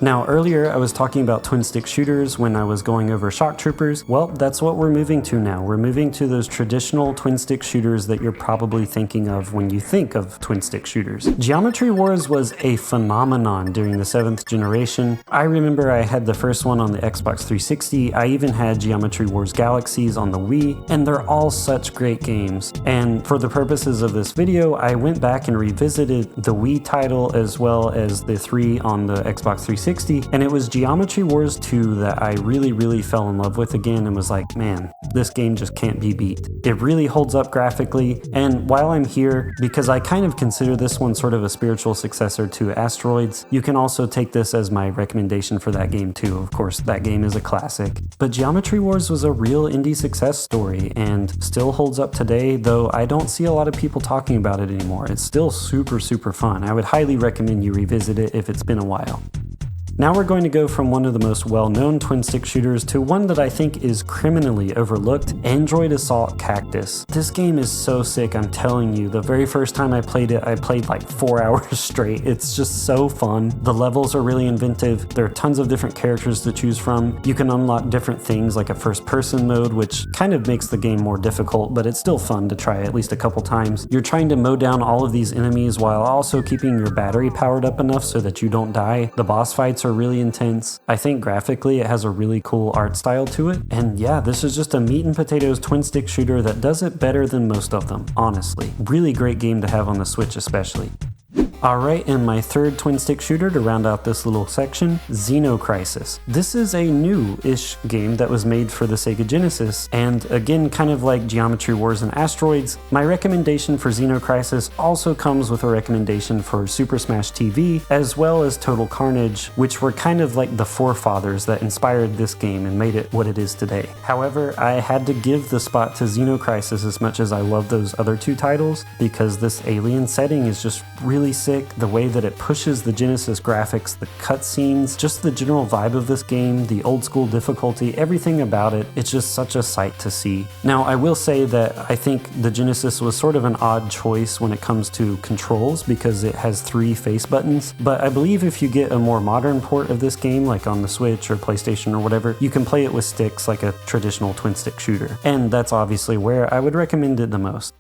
Now earlier I was talking about twin stick shooters when I was going over shock troopers. Well, that's what we're moving to now. We're moving to those traditional twin stick shooters that you're probably thinking of when you think of twin stick shooters. Geometry Wars was a phenomenon during the 7th generation. I remember I had the first one on the Xbox 360. I even had Geometry Wars Galaxies on the Wii, and they're all such great games. And for the purposes of this video, I went back and revisited the Wii title as well as the 3 on the Xbox 360, and it was Geometry Wars 2 that I really fell in love with again and was like, man, this game just can't be beat. It really holds up graphically, and while I'm here, because I kind of consider this one sort of a spiritual successor to Asteroids, you can also take this as my recommendation for that game too. Of course, that game is a classic. But Geometry Wars was a real indie success story and still holds up today, though I don't see a lot of people talking about it anymore. It's still super fun. I would highly recommend you revisit it if it's been a while. Now we're going to go from one of the most well-known twin-stick shooters to one that I think is criminally overlooked, Android Assault Cactus. This game is so sick, I'm telling you. The very first time I played it, I played like 4 hours straight. It's just so fun. The levels are really inventive. There are tons of different characters to choose from. You can unlock different things like a first-person mode, which kind of makes the game more difficult, but it's still fun to try at least a couple times. You're trying to mow down all of these enemies while also keeping your battery powered up enough so that you don't die. The boss fights are really intense. I think graphically it has a really cool art style to it, and yeah, this is just a meat and potatoes twin stick shooter that does it better than most of them, honestly. Really great game to have on the Switch especially. Alright, and my third twin stick shooter to round out this little section, Xenocrisis. This is a new-ish game that was made for the Sega Genesis, and again, kind of like Geometry Wars and Asteroids, my recommendation for Xenocrisis also comes with a recommendation for Super Smash TV, as well as Total Carnage, which were kind of like the forefathers that inspired this game and made it what it is today. However, I had to give the spot to Xenocrisis as much as I love those other two titles, because this alien setting is just really sick. The way that it pushes the Genesis graphics, the cutscenes, just the general vibe of this game, the old school difficulty, everything about it, it's just such a sight to see. Now, I will say that I think the Genesis was sort of an odd choice when it comes to controls because it has 3 face buttons, but I believe if you get a more modern port of this game, like on the Switch or PlayStation or whatever, you can play it with sticks like a traditional twin stick shooter. And that's obviously where I would recommend it the most.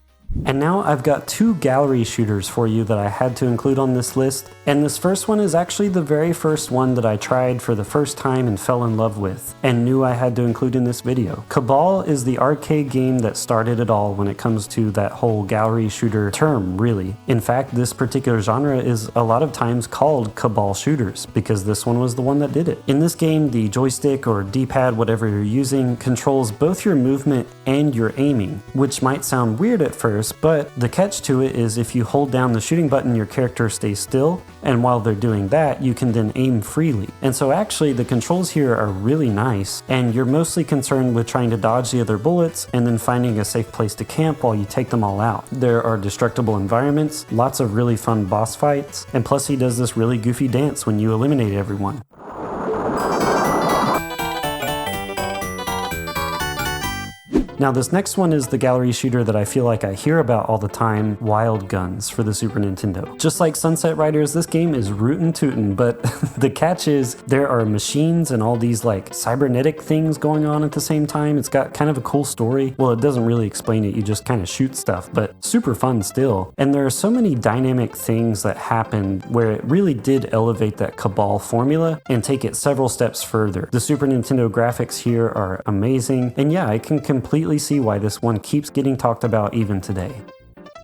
And now I've got 2 gallery shooters for you that I had to include on this list, and this first one is actually the very first one that I tried for the first time and fell in love with, and knew I had to include in this video. Cabal is the arcade game that started it all when it comes to that whole gallery shooter term, really. In fact, this particular genre is a lot of times called Cabal shooters, because this one was the one that did it. In this game, the joystick or D-pad, whatever you're using, controls both your movement and your aiming, which might sound weird at first, but the catch to it is if you hold down the shooting button, your character stays still, and while they're doing that, you can then aim freely. And so actually the controls here are really nice, and you're mostly concerned with trying to dodge the other bullets and then finding a safe place to camp while you take them all out. There are destructible environments, lots of really fun boss fights, and plus he does this really goofy dance when you eliminate everyone. Now this next one is the gallery shooter that I feel like I hear about all the time, Wild Guns for the Super Nintendo. Just like Sunset Riders, this game is rootin' tootin', but the catch is there are machines and all these like cybernetic things going on at the same time. It's got kind of a cool story. Well, it doesn't really explain it, you just kind of shoot stuff, but super fun still. And there are so many dynamic things that happen where it really did elevate that Cabal formula and take it several steps further. The Super Nintendo graphics here are amazing, and yeah, I can completely see why this one keeps getting talked about even today.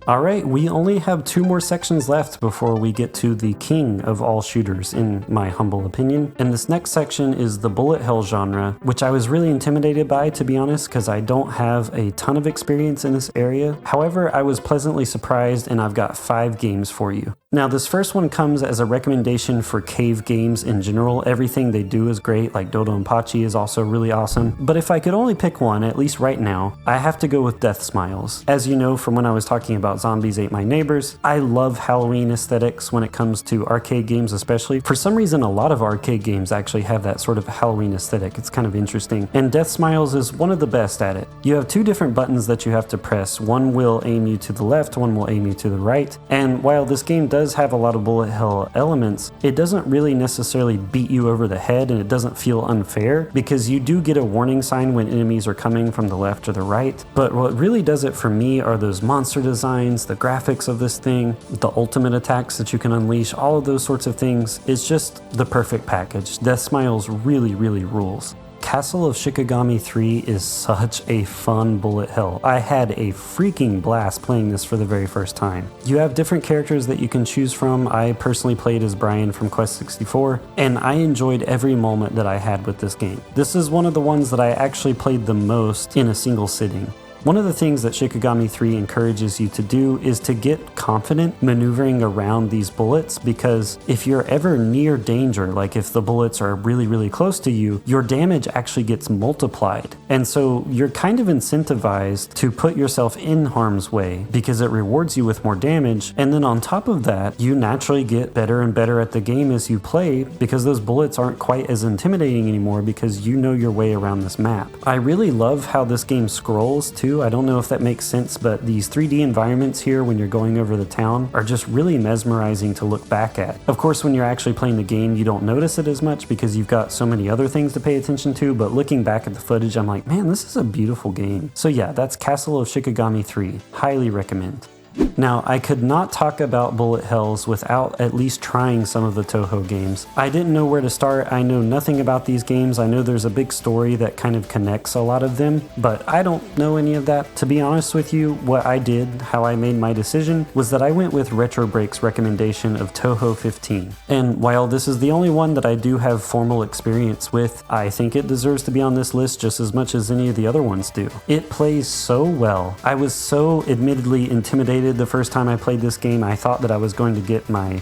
Alright, we only have 2 more sections left before we get to the king of all shooters, in my humble opinion. And this next section is the bullet hell genre, which I was really intimidated by, to be honest, because I don't have a ton of experience in this area. However, I was pleasantly surprised, and I've got 5 games for you. Now, this first one comes as a recommendation for cave games in general. Everything they do is great, like Dodonpachi is also really awesome. But if I could only pick one, at least right now, I have to go with Death Smiles. As you know from when I was talking about about Zombies Ate My Neighbors. I love Halloween aesthetics when it comes to arcade games especially. For some reason, a lot of arcade games actually have that sort of Halloween aesthetic. It's kind of interesting. And Death Smiles is one of the best at it. You have two different buttons that you have to press. One will aim you to the left, one will aim you to the right. And while this game does have a lot of bullet hell elements, it doesn't really necessarily beat you over the head, and it doesn't feel unfair because you do get a warning sign when enemies are coming from the left or the right. But what really does it for me are those monster designs, the graphics of this thing, the ultimate attacks that you can unleash, all of those sorts of things. It's just the perfect package. Death Smiles really rules. Castle of Shikigami 3 is such a fun bullet hell. I had a freaking blast playing this for the very first time. You have different characters that you can choose from. I personally played as Brian from Quest 64, and I enjoyed every moment that I had with this game. This is one of the ones that I actually played the most in a single sitting. One of the things that Shikigami 3 encourages you to do is to get confident maneuvering around these bullets, because if you're ever near danger, like if the bullets are really close to you, your damage actually gets multiplied. And so you're kind of incentivized to put yourself in harm's way because it rewards you with more damage. And then on top of that, you naturally get better and better at the game as you play because those bullets aren't quite as intimidating anymore because you know your way around this map. I really love how this game scrolls too. I don't know if that makes sense, but these 3D environments here when you're going over the town are just really mesmerizing to look back at. Of course, when you're actually playing the game, you don't notice it as much because you've got so many other things to pay attention to, but looking back at the footage, I'm like, man, this is a beautiful game. So yeah, that's Castle of Shikigami 3. Highly recommend. Now, I could not talk about bullet hells without at least trying some of the Toho games. I didn't know where to start. I know nothing about these games. I know there's a big story that kind of connects a lot of them, but I don't know any of that. To be honest with you, what I did, how I made my decision, was that I went with Retro Break's recommendation of Toho 15. And while this is the only one that I do have formal experience with, I think it deserves to be on this list just as much as any of the other ones do. It plays so well. I was so admittedly intimidated the first time I played this game. I thought that I was going to get my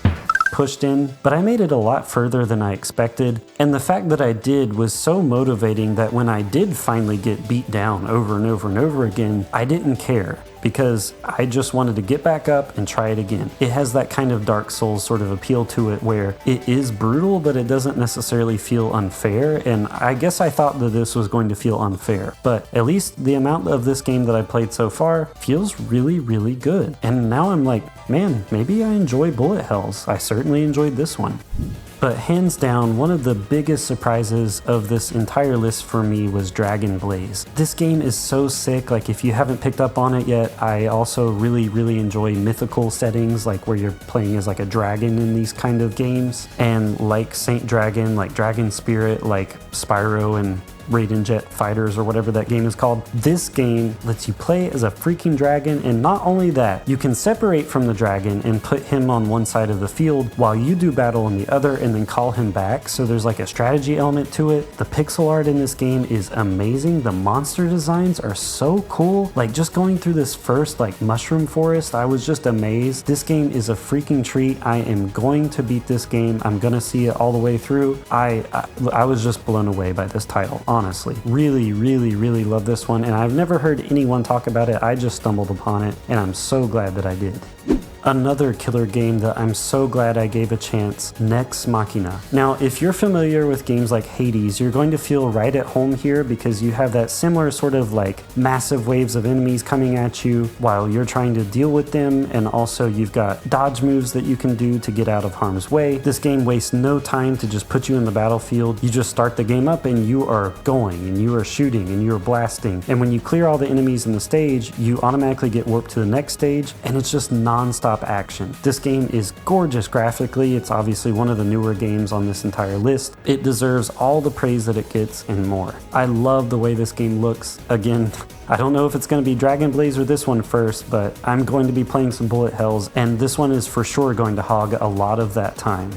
pushed in, but I made it a lot further than I expected, and the fact that I did was so motivating that when I did finally get beat down over and over again, I didn't care, because I just wanted to get back up and try it again. It has that kind of Dark Souls sort of appeal to it where it is brutal, but it doesn't necessarily feel unfair, and I guess I thought that this was going to feel unfair, but at least the amount of this game that I played so far feels really good. And now I'm like, man, maybe I enjoy bullet hells. I certainly enjoyed this one. But hands down, one of the biggest surprises of this entire list for me was Dragon Blaze. This game is so sick. Like, if you haven't picked up on it yet, I also really enjoy mythical settings, like where you're playing as like a dragon in these kind of games. And like Saint Dragon, like Dragon Spirit, like Spyro and Raiden Jet Fighters or whatever that game is called. This game lets you play as a freaking dragon, and not only that, you can separate from the dragon and put him on one side of the field while you do battle on the other and then call him back. So there's like a strategy element to it. The pixel art in this game is amazing. The monster designs are so cool. Like, just going through this first like mushroom forest, I was just amazed. This game is a freaking treat. I am going to beat this game. I'm gonna see it all the way through. I was just blown away by this title. Honestly, really love this one, and I've never heard anyone talk about it. I just stumbled upon it, and I'm so glad that I did. Another killer game that I'm so glad I gave a chance, Nex Machina. Now, if you're familiar with games like Hades, you're going to feel right at home here because you have that similar sort of like massive waves of enemies coming at you while you're trying to deal with them, and also you've got dodge moves that you can do to get out of harm's way. This game wastes no time to just put you in the battlefield. You just start the game up and you are going and you are shooting and you are blasting, and when you clear all the enemies in the stage, you automatically get warped to the next stage, and it's just non-stop action. This game is gorgeous graphically. It's obviously one of the newer games on this entire list. It deserves all the praise that it gets and more. I love the way this game looks. Again, I don't know if it's going to be Dragon Blaze or this one first, but I'm going to be playing some bullet hells, and this one is for sure going to hog a lot of that time.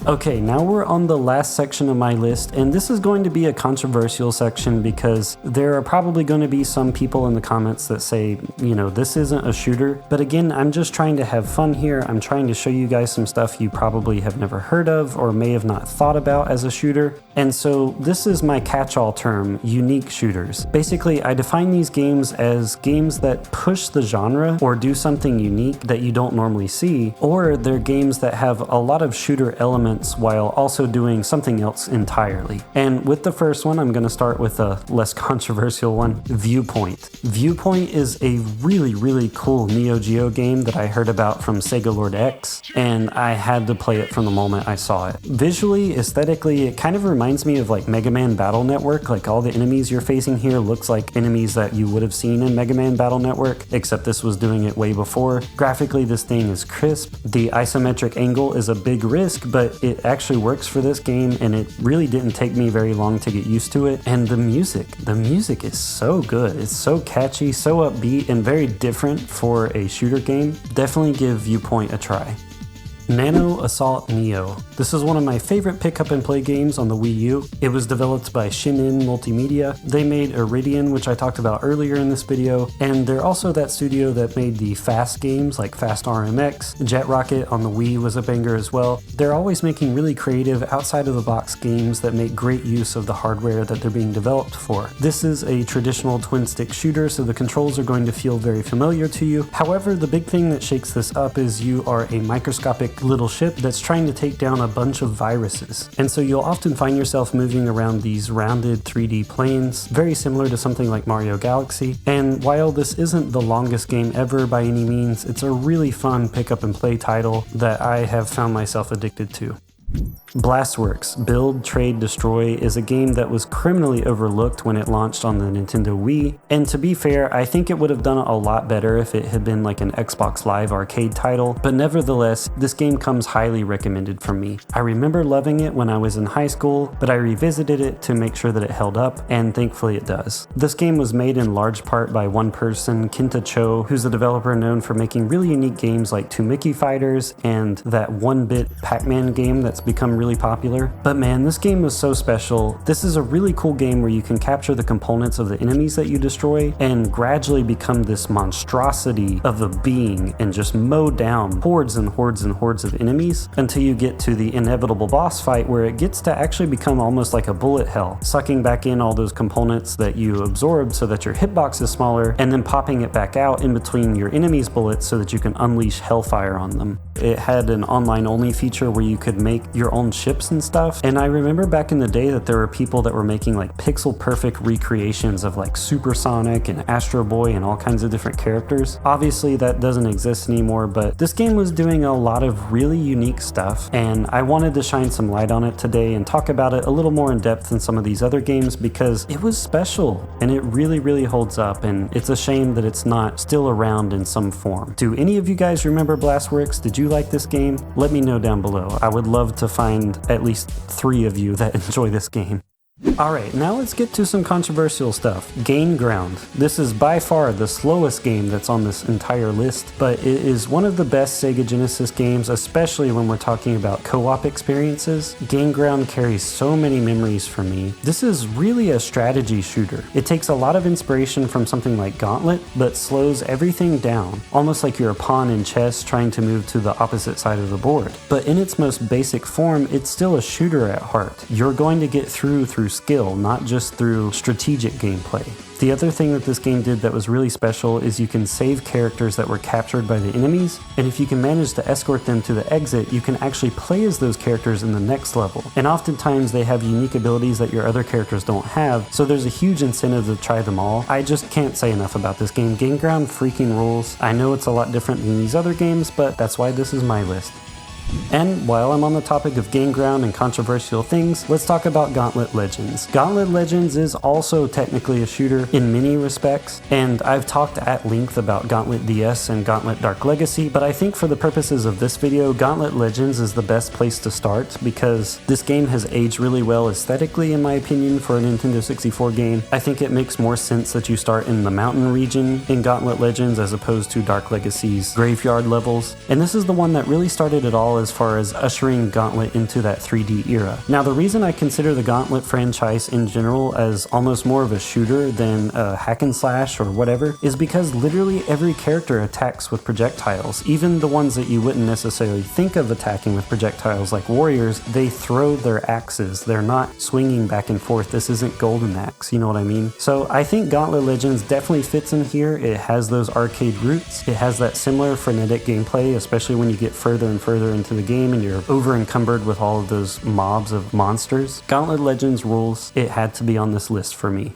Okay, now we're on the last section of my list, and this is going to be a controversial section because there are probably going to be some people in the comments that say, you know, this isn't a shooter. But again, I'm just trying to have fun here. I'm trying to show you guys some stuff you probably have never heard of or may have not thought about as a shooter. And so this is my catch-all term, unique shooters. Basically, I define these games as games that push the genre or do something unique that you don't normally see, or they're games that have a lot of shooter elements while also doing something else entirely. And with the first one, I'm going to start with a less controversial one, Viewpoint. Viewpoint is a really cool Neo Geo game that I heard about from Sega Lord X, and I had to play it from the moment I saw it. Visually, aesthetically, it kind of reminds me of like Mega Man Battle Network. Like all the enemies you're facing here looks like enemies that you would have seen in Mega Man Battle Network, except this was doing it way before. Graphically, this thing is crisp. The isometric angle is a big risk, but it actually works for this game, and it really didn't take me very long to get used to it. And the music is so good. It's so catchy, so upbeat, and very different for a shooter game. Definitely give Viewpoint a try. Nano Assault Neo. This is one of my favorite pick-up and play games on the Wii U. It was developed by Shinin Multimedia. They made Iridian, which I talked about earlier in this video, and they're also that studio that made the fast games like Fast RMX. Jet Rocket on the Wii was a banger as well. They're always making really creative, outside-of-the-box games that make great use of the hardware that they're being developed for. This is a traditional twin-stick shooter, so the controls are going to feel very familiar to you. However, the big thing that shakes this up is you are a microscopic little ship that's trying to take down a bunch of viruses. And so you'll often find yourself moving around these rounded 3D planes, very similar to something like Mario Galaxy. And while this isn't the longest game ever by any means, it's a really fun pick up and play title that I have found myself addicted to. Blastworks Build, Trade, Destroy is a game that was criminally overlooked when it launched on the Nintendo Wii, and to be fair, I think it would have done a lot better if it had been like an Xbox Live arcade title, but nevertheless, this game comes highly recommended from me. I remember loving it when I was in high school, but I revisited it to make sure that it held up, and thankfully it does. This game was made in large part by one person, Kinta Cho, who's a developer known for making really unique games like Two Mickey Fighters and that 1-bit Pac-Man game that's become really popular. But man, this game was so special. This is a really cool game where you can capture the components of the enemies that you destroy and gradually become this monstrosity of a being and just mow down hordes and hordes and hordes of enemies until you get to the inevitable boss fight where it gets to actually become almost like a bullet hell, sucking back in all those components that you absorbed so that your hitbox is smaller and then popping it back out in between your enemy's bullets so that you can unleash hellfire on them. It had an online only feature where you could make your own ships and stuff, and I remember back in the day that there were people that were making like pixel perfect recreations of like Supersonic and Astro Boy and all kinds of different characters. Obviously that doesn't exist anymore, but this game was doing a lot of really unique stuff, and I wanted to shine some light on it today and talk about it a little more in depth than some of these other games because it was special and it really holds up, and it's a shame that it's not still around in some form. Do any of you guys remember Blastworks? Did you like this game? Let me know down below. I would love to find at least 3 of you that enjoy this game. Alright, now let's get to some controversial stuff. Gain Ground. This is by far the slowest game that's on this entire list, but it is one of the best Sega Genesis games, especially when we're talking about co-op experiences. Gain Ground carries so many memories for me. This is really a strategy shooter. It takes a lot of inspiration from something like Gauntlet, but slows everything down, almost like you're a pawn in chess trying to move to the opposite side of the board. But in its most basic form, it's still a shooter at heart. You're going to get through skill, not just through strategic gameplay. The other thing that this game did that was really special is you can save characters that were captured by the enemies, and if you can manage to escort them to the exit, you can actually play as those characters in the next level. And oftentimes they have unique abilities that your other characters don't have, so there's a huge incentive to try them all. I just can't say enough about this game. Gain Ground freaking rules. I know it's a lot different than these other games, but that's why this is my list. And while I'm on the topic of Gain Ground and controversial things, let's talk about Gauntlet Legends. Gauntlet Legends is also technically a shooter in many respects, and I've talked at length about Gauntlet DS and Gauntlet Dark Legacy, but I think for the purposes of this video, Gauntlet Legends is the best place to start because this game has aged really well aesthetically, in my opinion, for a Nintendo 64 game. I think it makes more sense that you start in the mountain region in Gauntlet Legends as opposed to Dark Legacy's graveyard levels, and this is the one that really started it all well as far as ushering Gauntlet into that 3D era. Now, the reason I consider the Gauntlet franchise in general as almost more of a shooter than a hack and slash or whatever is because literally every character attacks with projectiles. Even the ones that you wouldn't necessarily think of attacking with projectiles like warriors, they throw their axes. They're not swinging back and forth. This isn't Golden Axe, you know what I mean? So I think Gauntlet Legends definitely fits in here. It has those arcade roots. It has that similar frenetic gameplay, especially when you get further and further into the game and you're over encumbered with all of those mobs of monsters. Gauntlet Legends rules. It had to be on this list for me.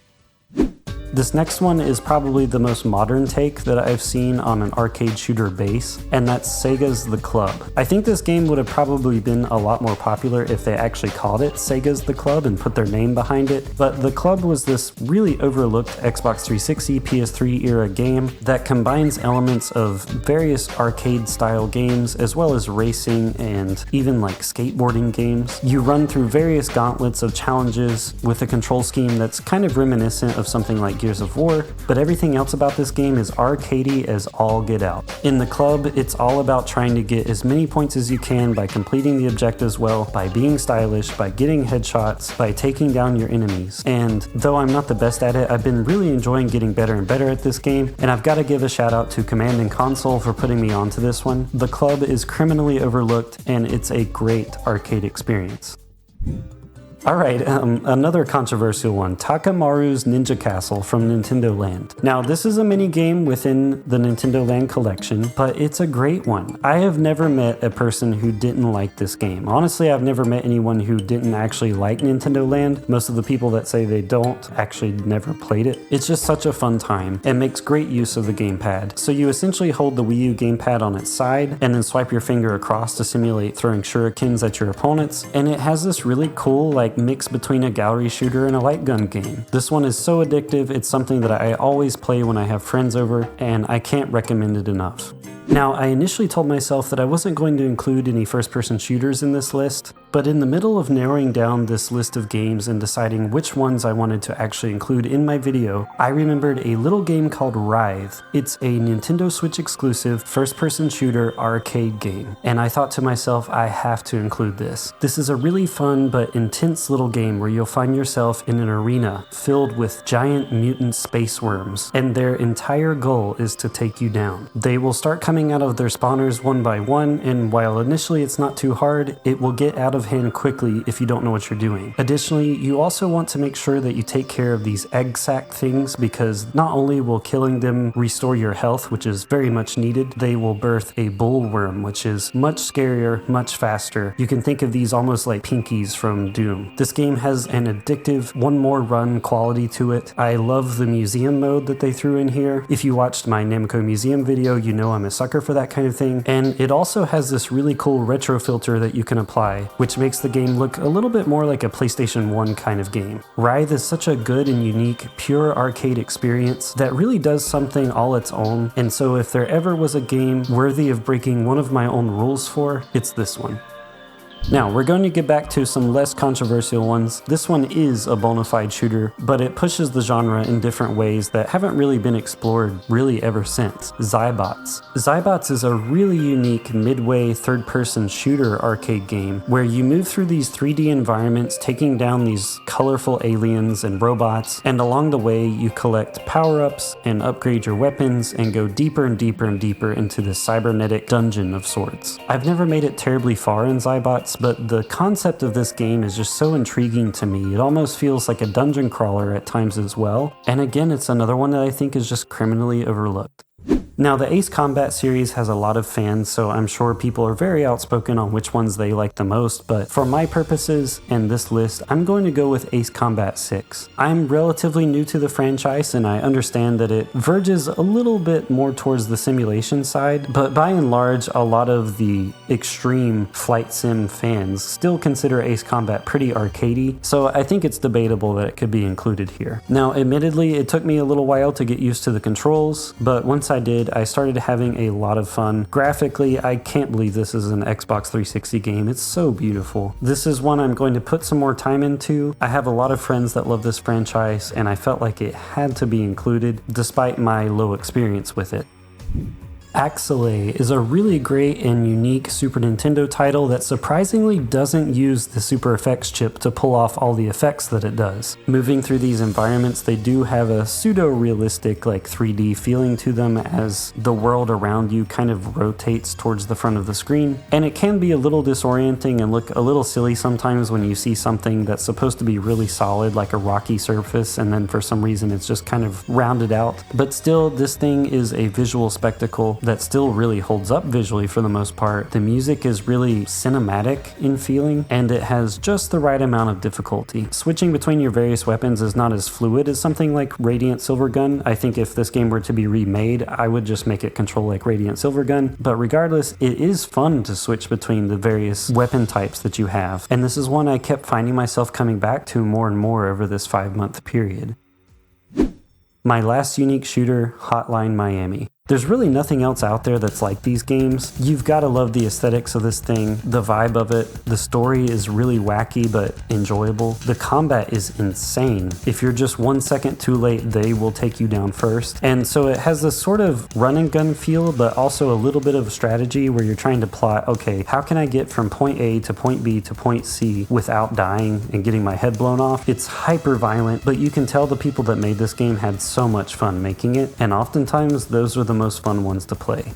This next one is probably the most modern take that I've seen on an arcade shooter base, and that's Sega's The Club. I think this game would have probably been a lot more popular if they actually called it Sega's The Club and put their name behind it, but The Club was this really overlooked Xbox 360, PS3 era game that combines elements of various arcade style games as well as racing and even like skateboarding games. You run through various gauntlets of challenges with a control scheme that's kind of reminiscent of something like Gears of War, but everything else about this game is arcadey as all get out. In The Club, it's all about trying to get as many points as you can by completing the objectives well, by being stylish, by getting headshots, by taking down your enemies. And though I'm not the best at it, I've been really enjoying getting better and better at this game, and I've got to give a shout out to Command and Console for putting me onto this one. The Club is criminally overlooked, and it's a great arcade experience. Alright, another controversial one, Takamaru's Ninja Castle from Nintendo Land. Now, this is a mini game within the Nintendo Land collection, but it's a great one. I have never met a person who didn't like this game. Honestly, I've never met anyone who didn't actually like Nintendo Land. Most of the people that say they don't actually never played it. It's just such a fun time and makes great use of the gamepad. So you essentially hold the Wii U gamepad on its side and then swipe your finger across to simulate throwing shurikens at your opponents, and it has this really cool mix between a gallery shooter and a light gun game. This one is so addictive, it's something that I always play when I have friends over, and I can't recommend it enough. Now, I initially told myself that I wasn't going to include any first-person shooters in this list, but in the middle of narrowing down this list of games and deciding which ones I wanted to actually include in my video, I remembered a little game called Writhe. It's a Nintendo Switch exclusive first-person shooter arcade game, and I thought to myself, I have to include this. This is a really fun but intense little game where you'll find yourself in an arena filled with giant mutant space worms, and their entire goal is to take you down. They will start coming out of their spawners one by one, and while initially it's not too hard, it will get out of hand quickly if you don't know what you're doing. Additionally, you also want to make sure that you take care of these egg sac things, because not only will killing them restore your health, which is very much needed, they will birth a bullworm, which is much scarier, much faster. You can think of these almost like pinkies from Doom. This game has an addictive one more run quality to it. I love the museum mode that they threw in here. If you watched my Namco Museum video, you know I'm a sucker for that kind of thing. And it also has this really cool retro filter that you can apply, which makes the game look a little bit more like a PlayStation 1 kind of game. Writhe is such a good and unique, pure arcade experience that really does something all its own. And so if there ever was a game worthy of breaking one of my own rules for, it's this one. Now, we're going to get back to some less controversial ones. This one is a bona fide shooter, but it pushes the genre in different ways that haven't really been explored really ever since. Zybots. Zybots is a really unique midway third-person shooter arcade game where you move through these 3D environments taking down these colorful aliens and robots, and along the way you collect power-ups and upgrade your weapons and go deeper and deeper and deeper into this cybernetic dungeon of sorts. I've never made it terribly far in Zybots, but the concept of this game is just so intriguing to me. It almost feels like a dungeon crawler at times as well. And again, it's another one that I think is just criminally overlooked. Now, the Ace Combat series has a lot of fans, so I'm sure people are very outspoken on which ones they like the most, but for my purposes and this list, I'm going to go with Ace Combat 6. I'm relatively new to the franchise, and I understand that it verges a little bit more towards the simulation side, but by and large, a lot of the extreme flight sim fans still consider Ace Combat pretty arcadey, so I think it's debatable that it could be included here. Now, admittedly, it took me a little while to get used to the controls, but once I did, I started having a lot of fun. Graphically, I can't believe this is an Xbox 360 game. It's so beautiful. This is one I'm going to put some more time into. I have a lot of friends that love this franchise, and I felt like it had to be included despite my low experience with it. Axelay is a really great and unique Super Nintendo title that surprisingly doesn't use the Super Effects chip to pull off all the effects that it does. Moving through these environments, they do have a pseudo-realistic like 3D feeling to them as the world around you kind of rotates towards the front of the screen, and it can be a little disorienting and look a little silly sometimes when you see something that's supposed to be really solid like a rocky surface and then for some reason it's just kind of rounded out. But still, this thing is a visual spectacle that still really holds up visually for the most part. The music is really cinematic in feeling, and it has just the right amount of difficulty. Switching between your various weapons is not as fluid as something like Radiant Silvergun. I think if this game were to be remade, I would just make it control like Radiant Silvergun, but regardless, it is fun to switch between the various weapon types that you have, and this is one I kept finding myself coming back to more and more over this 5-month period. My last unique shooter, Hotline Miami. There's really nothing else out there that's like these games. You've got to love the aesthetics of this thing, the vibe of it. The story is really wacky but enjoyable. The combat is insane. If you're just 1 second too late, they will take you down first. And so it has this sort of run and gun feel, but also a little bit of strategy where you're trying to plot, okay, how can I get from point A to point B to point C without dying and getting my head blown off? It's hyper violent, but you can tell the people that made this game had so much fun making it, and oftentimes those are the most fun ones to play.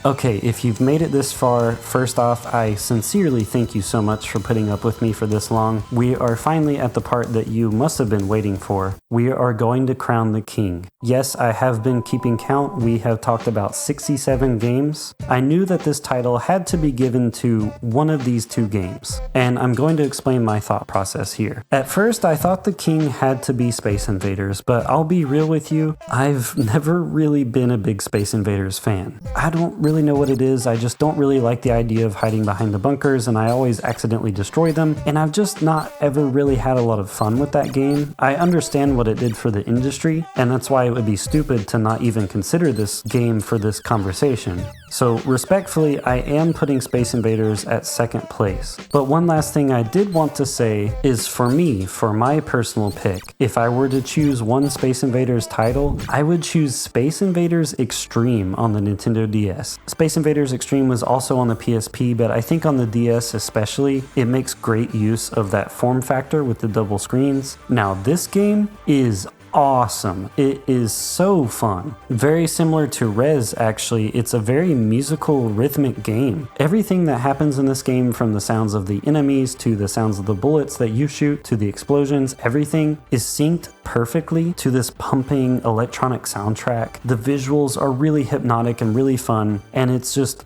Okay, if you've made it this far, first off, I sincerely thank you so much for putting up with me for this long. We are finally at the part that you must have been waiting for. We are going to crown the king. Yes, I have been keeping count. We have talked about 67 games. I knew that this title had to be given to one of these two games, and I'm going to explain my thought process here. At first, I thought the king had to be Space Invaders, but I'll be real with you, I've never really been a big Space Invaders fan. I don't really know what it is. I just don't really like the idea of hiding behind the bunkers, and I always accidentally destroy them, and I've just not ever really had a lot of fun with that game. I understand what it did for the industry, and that's why it would be stupid to not even consider this game for this conversation. So respectfully, I am putting Space Invaders at second place. But one last thing I did want to say is for me, for my personal pick, if I were to choose one Space Invaders title, I would choose Space Invaders Extreme on the Nintendo DS. Space Invaders Extreme was also on the PSP, but I think on the DS especially, it makes great use of that form factor with the double screens. Now this game is awesome. It is so fun. Very similar to Rez, actually. It's a very musical, rhythmic game. Everything that happens in this game, from the sounds of the enemies to the sounds of the bullets that you shoot to the explosions, everything is synced perfectly to this pumping electronic soundtrack. The visuals are really hypnotic and really fun, and it's just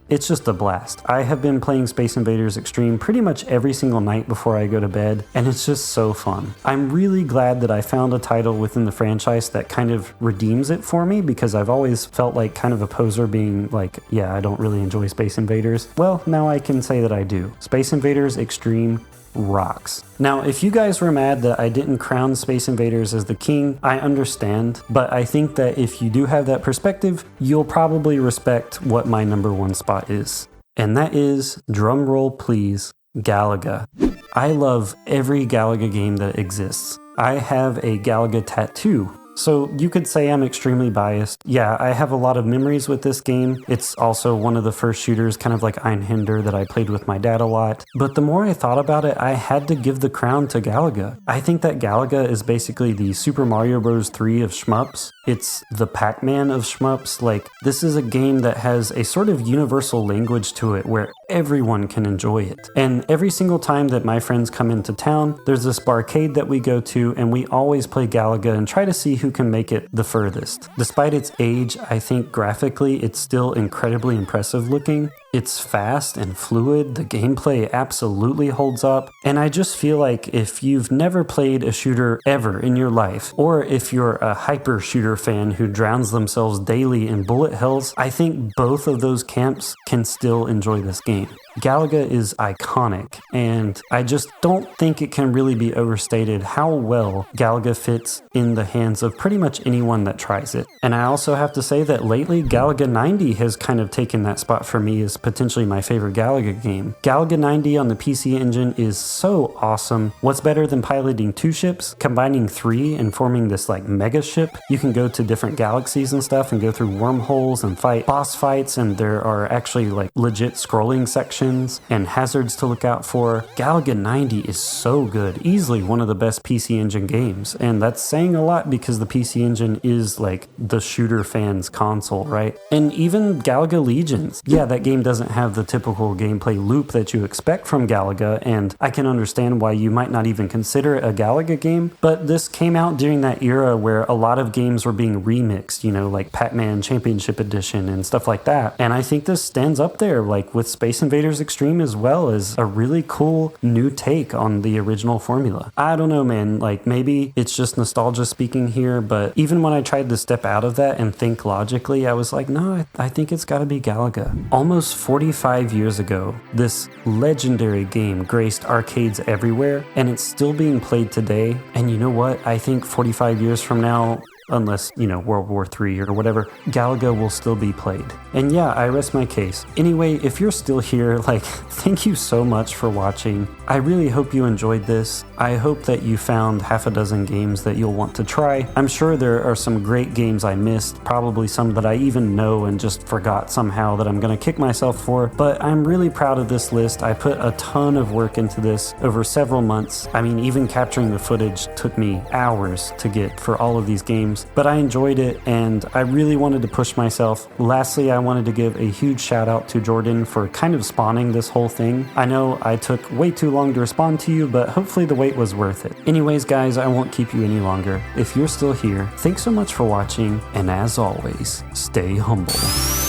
a blast. I have been playing Space Invaders Extreme pretty much every single night before I go to bed, and it's just so fun. I'm really glad that I found a title within the franchise that kind of redeems it for me, because I've always felt like kind of a poser being like, yeah, I don't really enjoy Space Invaders. Well, now I can say that I do. Space Invaders Extreme rocks. Now, if you guys were mad that I didn't crown Space Invaders as the king, I understand, but I think that if you do have that perspective, you'll probably respect what my number one spot is. And that is, drumroll please, Galaga. I love every Galaga game that exists. I have a Galaga tattoo. So you could say I'm extremely biased. Yeah, I have a lot of memories with this game. It's also one of the first shooters, kind of like Einhander, that I played with my dad a lot. But the more I thought about it, I had to give the crown to Galaga. I think that Galaga is basically the Super Mario Bros. 3 of shmups. It's the Pac-Man of shmups. Like, this is a game that has a sort of universal language to it where everyone can enjoy it. And every single time that my friends come into town, there's this barcade that we go to, and we always play Galaga and try to see who can make it the furthest. Despite its age, I think graphically it's still incredibly impressive looking. It's fast and fluid, the gameplay absolutely holds up, and I just feel like if you've never played a shooter ever in your life, or if you're a hyper shooter fan who drowns themselves daily in bullet hells, I think both of those camps can still enjoy this game. Galaga is iconic, and I just don't think it can really be overstated how well Galaga fits in the hands of pretty much anyone that tries it. And I also have to say that lately Galaga 90 has kind of taken that spot for me as potentially my favorite Galaga game. Galaga 90 on the PC Engine is so awesome. What's better than piloting 2 ships? Combining 3 and forming this like mega ship. You can go to different galaxies and stuff and go through wormholes and fight boss fights, and there are actually like legit scrolling sections and hazards to look out for. Galaga 90 is so good. Easily one of the best PC Engine games, and that's saying a lot because the PC Engine is like the shooter fans console, right? And even Galaga Legions. Yeah, that game doesn't have the typical gameplay loop that you expect from Galaga, and I can understand why you might not even consider it a Galaga game, but this came out during that era where a lot of games were being remixed, you know, like Pac-Man Championship Edition and stuff like that. And I think this stands up there, like with Space Invaders Extreme as well, as a really cool new take on the original formula. I don't know, man, like maybe it's just nostalgia speaking here, but even when I tried to step out of that and think logically, I was like, no, I think it's gotta be Galaga. Almost 45 years ago, this legendary game graced arcades everywhere, and it's still being played today. And you know what? I think 45 years from now, unless, you know, World War III or whatever, Galaga will still be played. And yeah, I rest my case. Anyway, if you're still here, like, thank you so much for watching. I really hope you enjoyed this. I hope that you found half a dozen games that you'll want to try. I'm sure there are some great games I missed, probably some that I even know and just forgot somehow that I'm gonna kick myself for, but I'm really proud of this list. I put a ton of work into this over several months. I mean, even capturing the footage took me hours to get for all of these games, but I enjoyed it and I really wanted to push myself. Lastly, I wanted to give a huge shout out to Jordan for kind of spawning this whole thing. I know I took way too long to respond to you, but hopefully the wait was worth it. Anyways, guys, I won't keep you any longer. If you're still here, thanks so much for watching, and as always, stay humble.